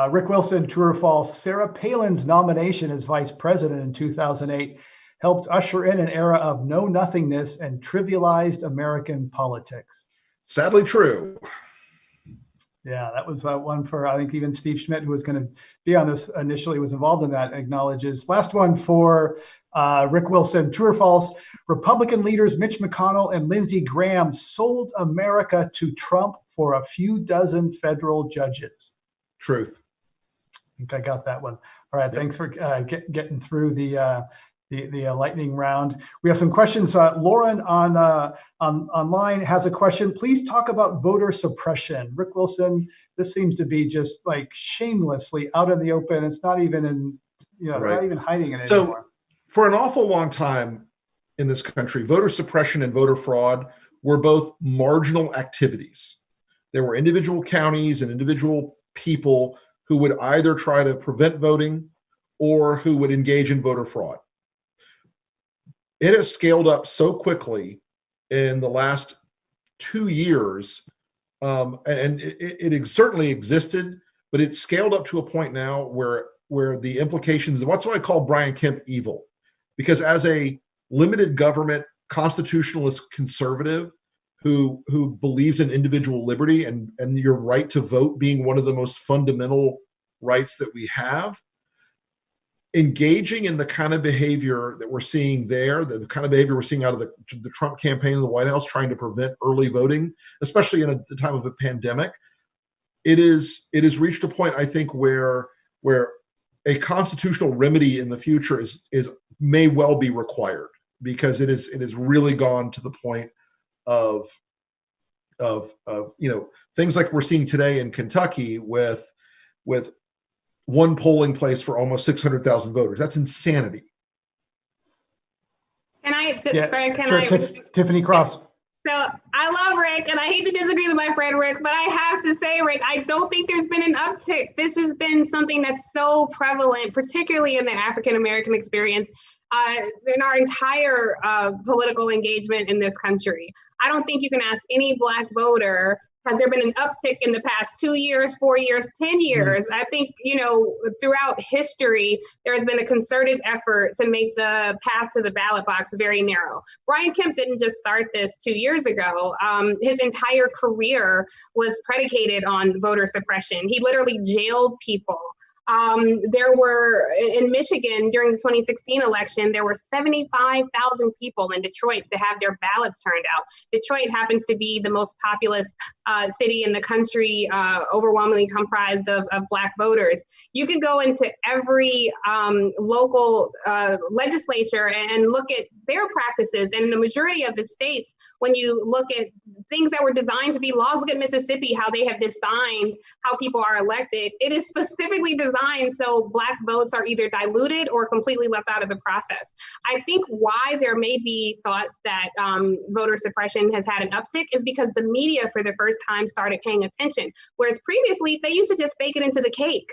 Rick Wilson, true or false? Sarah Palin's nomination as vice president in 2008 helped usher in an era of know-nothingness and trivialized American politics. Sadly true. Yeah, that was one for, I think, even Steve Schmidt, who was going to be on this initially, was involved in that, acknowledges. Last one for Rick Wilson, true or false? Republican leaders Mitch McConnell and Lindsey Graham sold America to Trump for a few dozen federal judges. Truth. I think I got that one. All right, Yep. Thanks for getting through the lightning round. We have some questions. Lauren online has a question. Please talk about voter suppression. Rick Wilson, this seems to be just like shamelessly out in the open. It's not even in, they're Right. not even hiding it So, anymore. for an awful long time in this country, voter suppression and voter fraud were both marginal activities. There were individual counties and individual people who would either try to prevent voting or who would engage in voter fraud. It has scaled up so quickly in the last 2 years, and it certainly existed, but it's scaled up to a point now where the implications, what's what I call Brian Kemp evil, because as a limited government constitutionalist conservative who believes in individual liberty and your right to vote being one of the most fundamental rights that we have, engaging in the kind of behavior that we're seeing there, the kind of behavior we're seeing out of the Trump campaign in the White House, trying to prevent early voting, especially in the time of a pandemic, it is reached a point, I think, where a constitutional remedy in the future may well be required, because it is really gone to the point of things like we're seeing today in Kentucky with one polling place for almost 600,000 voters. That's insanity. Tiffany Cross. So I love Rick, and I hate to disagree with my friend Rick, but I have to say, Rick, I don't think there's been an uptick. This has been something that's so prevalent, particularly in the African-American experience, in our entire political engagement in this country. I don't think you can ask any Black voter, has there been an uptick in the past 2 years, 4 years, 10 years? I think, throughout history, there has been a concerted effort to make the path to the ballot box very narrow. Brian Kemp didn't just start this 2 years ago. His entire career was predicated on voter suppression. He literally jailed people. There were, in Michigan during the 2016 election, there were 75,000 people in Detroit to have their ballots turned out. Detroit happens to be the most populous city in the country, overwhelmingly comprised of Black voters. You could go into every local legislature and look at their practices. And in the majority of the states, when you look at things that were designed to be laws, look at Mississippi, how they have designed how people are elected. It is specifically designed so Black votes are either diluted or completely left out of the process. I think why there may be thoughts that voter suppression has had an uptick is because the media for the first time started paying attention. Whereas previously, they used to just bake it into the cake.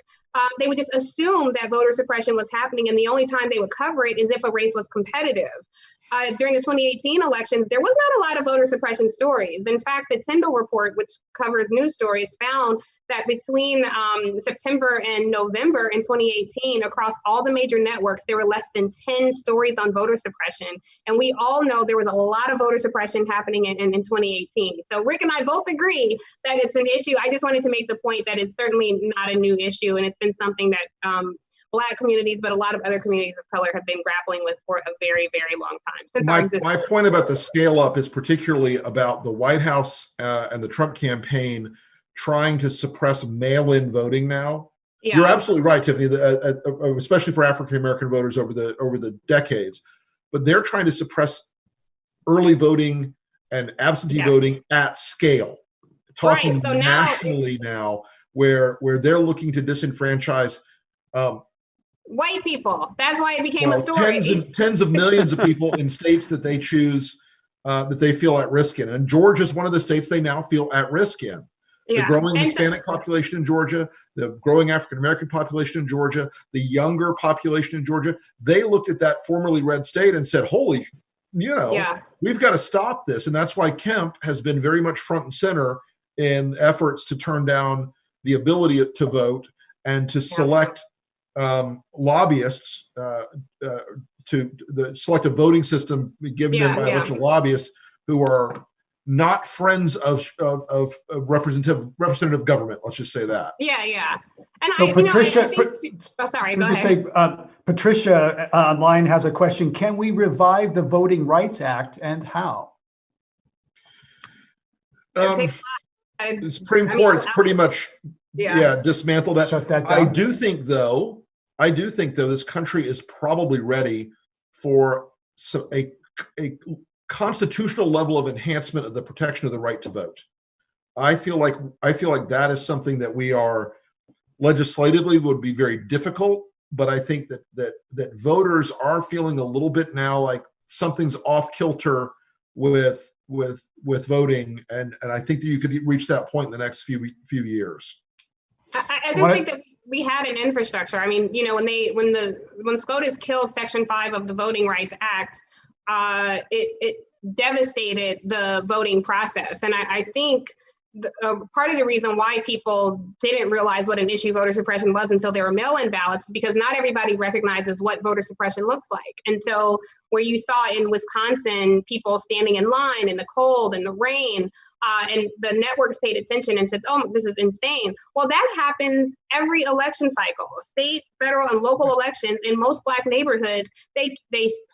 They would just assume that voter suppression was happening, and the only time they would cover it is if a race was competitive. During the 2018 elections, there was not a lot of voter suppression stories. In fact, the Tyndall report, which covers news stories, found that between September and November in 2018, across all the major networks, there were less than 10 stories on voter suppression. And we all know there was a lot of voter suppression happening in 2018. So Rick and I both agree that it's an issue. I just wanted to make the point that it's certainly not a new issue, and it's been something that Black communities, but a lot of other communities of color have been grappling with for a very, very long time. My point about the scale up is particularly about the White House and the Trump campaign trying to suppress mail-in voting now. Yeah. You're absolutely right, Tiffany, especially for African-American voters over the decades. But they're trying to suppress early voting and absentee voting at scale. Talking nationally now, where they're looking to disenfranchise white people. That's why it became a story. Tens of millions of people in states that they choose, that they feel at risk in. And Georgia is one of the states they now feel at risk in. The growing Hispanic population in Georgia, the growing African-American population in Georgia, the younger population in Georgia, they looked at that formerly red state and said, holy, we've got to stop this. And that's why Kemp has been very much front and center in efforts to turn down the ability to vote and to select lobbyists to select a voting system given them by electoral lobbyists who are not friends of representative government. Let's just say that. Yeah. And so Patricia, sorry, go ahead. Patricia online has a question. Can we revive the Voting Rights Act, and how? The Supreme Court's pretty much dismantled that. Shut that down. I do think though this country is probably ready for a constitutional level of enhancement of the protection of the right to vote. I feel like that is something that we are legislatively would be very difficult, but I think that voters are feeling a little bit now like something's off kilter with voting, and I think that you could reach that point in the next few years. I just think that we had an infrastructure. I mean, when SCOTUS killed Section 5 of the Voting Rights Act, it devastated the voting process. And I think part of the reason why people didn't realize what an issue voter suppression was until there were mail-in ballots is because not everybody recognizes what voter suppression looks like. And so where you saw in Wisconsin, people standing in line in the cold and the rain, and the networks paid attention and said, oh, this is insane. Well, that happens every election cycle, state, federal, and local elections in most Black neighborhoods. They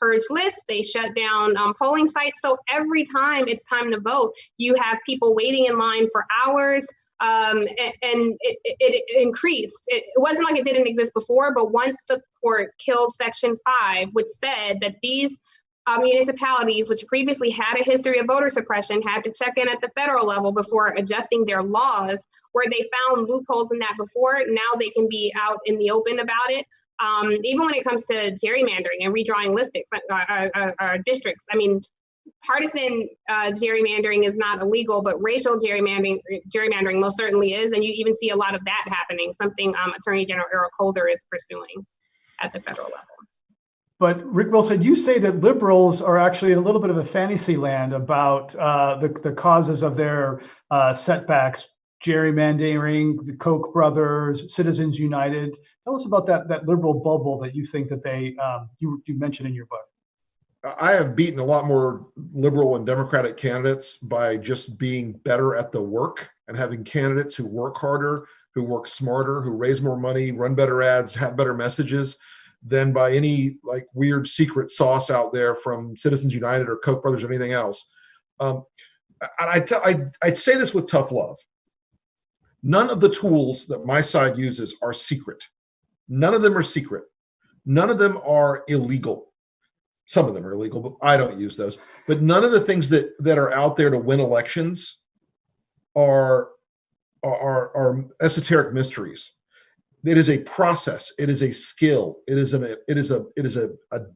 purge lists, they shut down polling sites. So every time it's time to vote, you have people waiting in line for hours. And it increased. It wasn't like it didn't exist before, but once the court killed Section 5, which said that these municipalities, which previously had a history of voter suppression, had to check in at the federal level before adjusting their laws, where they found loopholes in that before. Now they can be out in the open about it. Even when it comes to gerrymandering and redrawing districts. I mean, partisan gerrymandering is not illegal, but racial gerrymandering most certainly is. And you even see a lot of that happening, something Attorney General Eric Holder is pursuing at the federal level. But Rick Wilson, you say that liberals are actually in a little bit of a fantasy land about the causes of their setbacks, gerrymandering, the Koch brothers, Citizens United. Tell us about that liberal bubble that you think that they you mentioned in your book. I have beaten a lot more liberal and Democratic candidates by just being better at the work and having candidates who work harder, who work smarter, who raise more money, run better ads, have better messages than by any like weird secret sauce out there from Citizens United or Koch brothers or anything else. I'd say this with tough love. None of the tools that my side uses are secret. None of them are secret. None of them are illegal. Some of them are illegal, but I don't use those. But none of the things that are out there to win elections are esoteric mysteries. It is a process. It is a skill. It is a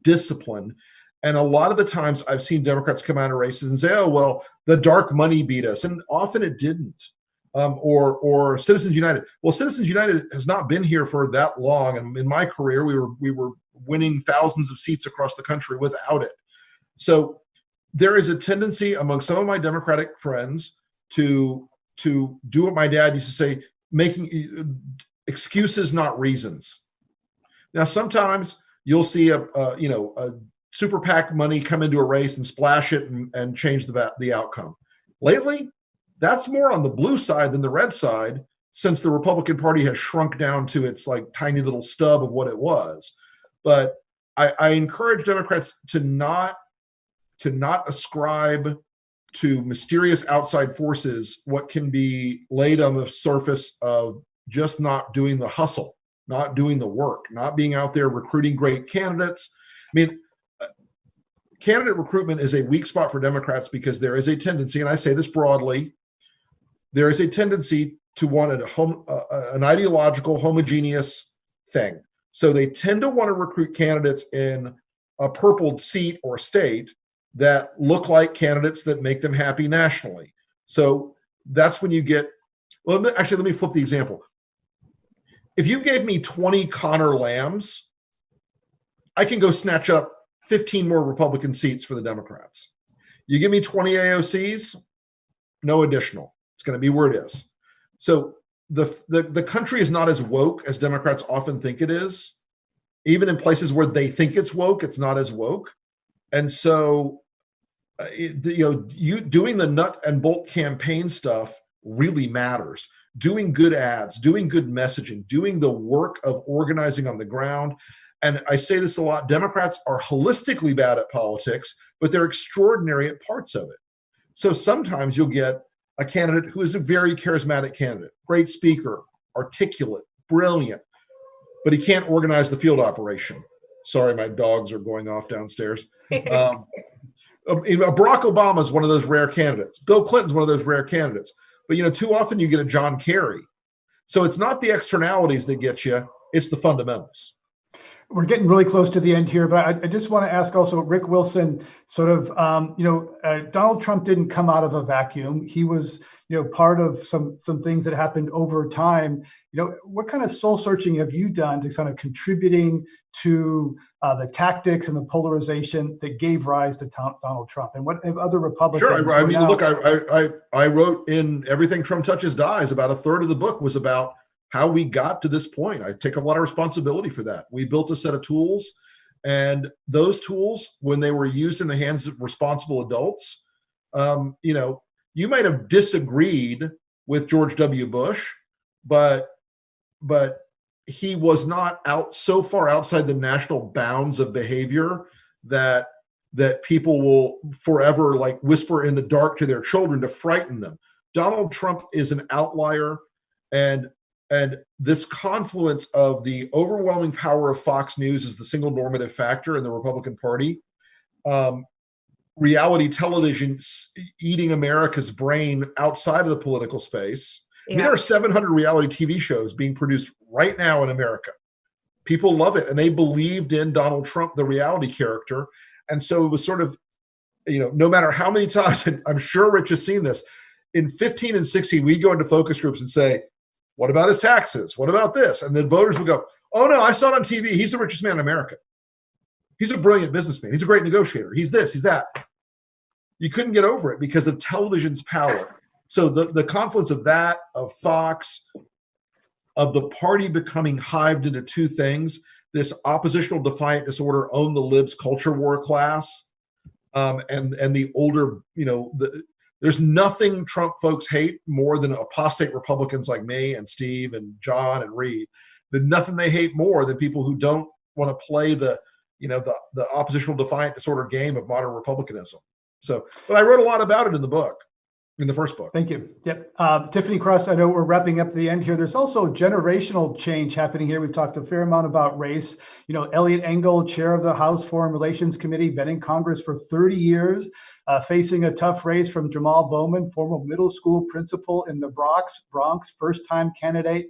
discipline. And a lot of the times I've seen Democrats come out of races and say, "Oh, well, the dark money beat us," and often it didn't. Or Citizens United. Well, Citizens United has not been here for that long, and in my career, we were winning thousands of seats across the country without it. So there is a tendency among some of my Democratic friends to do what my dad used to say, making excuses, not reasons. Now, sometimes you'll see a super PAC money come into a race and splash it and change the outcome. Lately, that's more on the blue side than the red side, since the Republican Party has shrunk down to its like tiny little stub of what it was. But I encourage Democrats to not ascribe to mysterious outside forces what can be laid on the surface of just not doing the hustle, not doing the work, not being out there recruiting great candidates. I mean, candidate recruitment is a weak spot for Democrats because there is a tendency, and I say this broadly, there is a tendency to want an ideological, homogeneous thing. So they tend to want to recruit candidates in a purpled seat or state that look like candidates that make them happy nationally. So that's when you get, well, actually, let me flip the example. If you gave me 20 Connor Lambs, I can go snatch up 15 more Republican seats for the Democrats. You give me 20 AOCs, no additional. It's going to be where it is. So the country is not as woke as Democrats often think it is. Even in places where they think it's woke, it's not as woke. And so, you doing the nut and bolt campaign stuff really matters. Doing good ads, doing good messaging, doing the work of organizing on the ground. And I say this a lot, Democrats are holistically bad at politics, but they're extraordinary at parts of it. So sometimes you'll get a candidate who is a very charismatic candidate, great speaker, articulate, brilliant, but he can't organize the field operation. Sorry, my dogs are going off downstairs. Barack Obama is one of those rare candidates. Bill Clinton's one of those rare candidates. But too often you get a John Kerry. So it's not the externalities that get you, it's the fundamentals. We're getting really close to the end here, but I just want to ask also, Rick Wilson, sort of, Donald Trump didn't come out of a vacuum. He was, part of some things that happened over time. What kind of soul searching have you done to kind of contributing to the tactics and the polarization that gave rise to Donald Trump? And what have other Republicans? Sure. I mean, look, I wrote in Everything Trump Touches Dies, about a third of the book was about how we got to this point. I take a lot of responsibility for that. We built a set of tools, and those tools, when they were used in the hands of responsible adults, you might have disagreed with George W. Bush, but he was not so far outside the national bounds of behavior that people will forever whisper in the dark to their children to frighten them. Donald Trump is an outlier, and this confluence of the overwhelming power of Fox News as the single normative factor in the Republican Party, reality television eating America's brain outside of the political space. Yeah. I mean, there are 700 reality TV shows being produced right now in America. People love it, and they believed in Donald Trump, the reality character. And so it was sort of, no matter how many times, and I'm sure Rich has seen this, in 15 and 16, we go into focus groups and say, what about his taxes? What about this? And then voters would go, oh no, I saw it on TV. He's the richest man in America. He's a brilliant businessman. He's a great negotiator. He's this, he's that. You couldn't get over it because of television's power. So the confluence of that, of Fox, of the party becoming hived into two things, this oppositional defiant disorder, own the libs culture war class, and the older, there's nothing Trump folks hate more than apostate Republicans like me and Steve and John and Reed. There's nothing they hate more than people who don't want to play the oppositional defiant disorder game of modern republicanism. So, but I wrote a lot about it in the first book. Thank you. Yep. Tiffany Cross, I know we're wrapping up the end here. There's also generational change happening here. We've talked a fair amount about race. Eliot Engel, chair of the House Foreign Relations Committee, been in Congress for 30 years, facing a tough race from Jamal Bowman, former middle school principal in the Bronx, first-time candidate.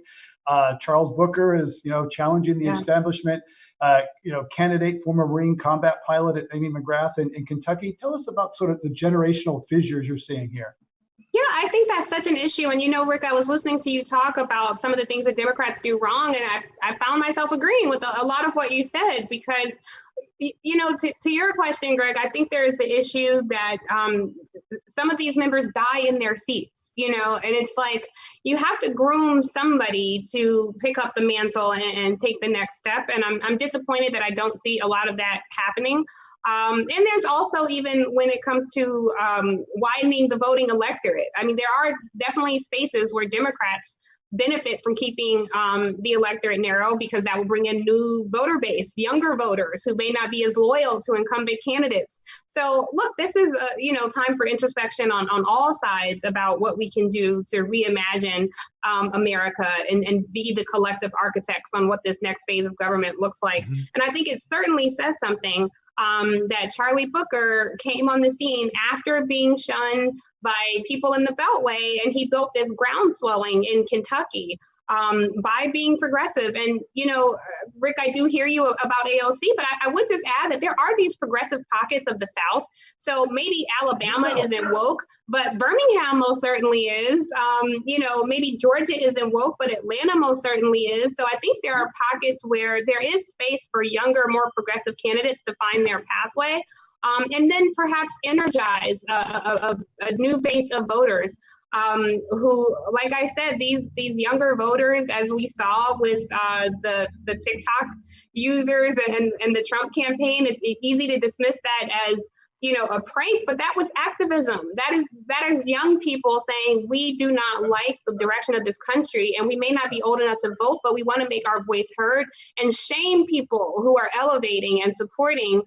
Charles Booker is, challenging the establishment. Candidate, former Marine combat pilot at Amy McGrath in Kentucky. Tell us about sort of the generational fissures you're seeing here. Yeah, I think that's such an issue. And, Rick, I was listening to you talk about some of the things that Democrats do wrong. And I found myself agreeing with a lot of what you said, because, to your question, Greg, I think there is the issue that some of these members die in their seats, and it's like you have to groom somebody to pick up the mantle and take the next step. And I'm disappointed that I don't see a lot of that happening. And there's also, even when it comes to widening the voting electorate, I mean, there are definitely spaces where Democrats benefit from keeping the electorate narrow, because that will bring in new voter base, younger voters who may not be as loyal to incumbent candidates. So look, this is time for introspection on all sides about what we can do to reimagine America and be the collective architects on what this next phase of government looks like. Mm-hmm. And I think it certainly says something that Charlie Booker came on the scene after being shunned by people in the Beltway, and he built this groundswelling in Kentucky by being progressive. And, Rick, I do hear you about AOC, but I would just add that there are these progressive pockets of the South. So maybe Alabama isn't woke, but Birmingham most certainly is. Maybe Georgia isn't woke, but Atlanta most certainly is. So I think there are pockets where there is space for younger, more progressive candidates to find their pathway. And then perhaps energize a new base of voters. who, like I said, these younger voters, as we saw with the TikTok users and the Trump campaign, it's easy to dismiss that as, you know, a prank, but that was activism. That is young people saying, we do not like the direction of this country, and we may not be old enough to vote, but we want to make our voice heard, and shame people who are elevating and supporting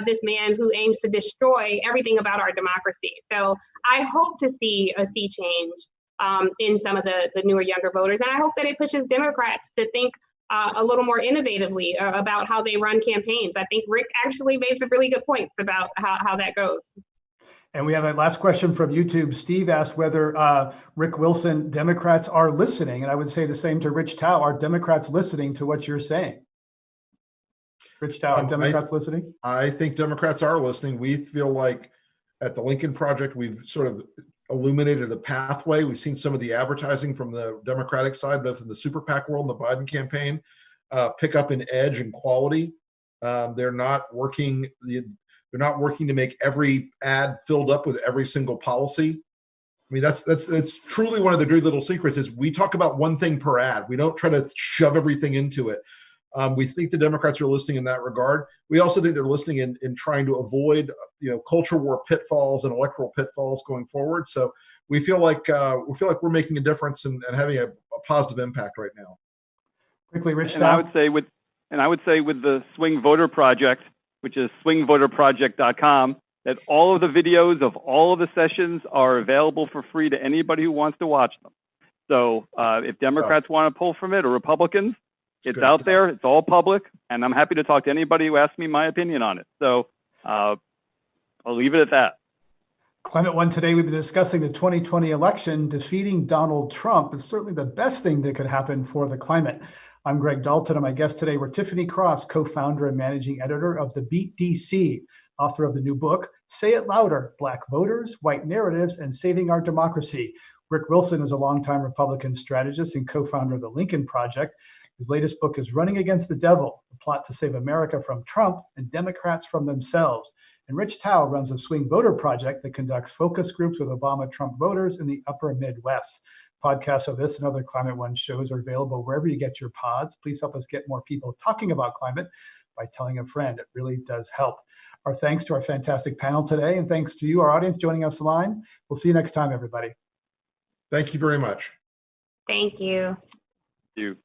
this man who aims to destroy everything about our democracy. So I hope to see a sea change in some of the newer, younger voters, and I hope that it pushes Democrats to think a little more innovatively about how they run campaigns. I think Rick actually made some really good points about how that goes. And we have a last question from YouTube. Steve asked whether Rick Wilson, Democrats are listening. And I would say the same to Rich Thau. Are Democrats listening to what you're saying? Rich Thau, are Democrats listening? I think Democrats are listening. We feel like at the Lincoln Project, we've sort of illuminated a pathway. We've seen some of the advertising from the Democratic side, both in the super PAC world and the Biden campaign, pick up in edge and quality. They're not working to make every ad filled up with every single policy. I mean, that's truly one of the dirty little secrets is we talk about one thing per ad. We don't try to shove everything into it. We think the Democrats are listening in that regard. We also think they're listening in trying to avoid, culture war pitfalls and electoral pitfalls going forward. So we feel like we're making a difference and having a positive impact right now. Quickly, Rich. And I would say with the Swing Voter Project, which is swingvoterproject.com, that all of the videos of all of the sessions are available for free to anybody who wants to watch them. So if Democrats want to pull from it or Republicans, it's out there, it's all public, and I'm happy to talk to anybody who asks me my opinion on it. So I'll leave it at that. Climate One today, we've been discussing the 2020 election. Defeating Donald Trump is certainly the best thing that could happen for the climate. I'm Greg Dalton, and my guests today were Tiffany Cross, co-founder and managing editor of the Beat DC, author of the new book, Say It Louder, Black Voters, White Narratives, and Saving Our Democracy. Rick Wilson is a longtime Republican strategist and co-founder of the Lincoln Project. His latest book is Running Against the Devil, the plot to save America from Trump and Democrats from themselves. And Rich Thau runs a Swing Voter Project that conducts focus groups with Obama-Trump voters in the upper Midwest. Podcasts of this and other Climate One shows are available wherever you get your pods. Please help us get more people talking about climate by telling a friend. It really does help. Our thanks to our fantastic panel today, and thanks to you, our audience, joining us live. We'll see you next time, everybody. Thank you very much. Thank you. Thank you.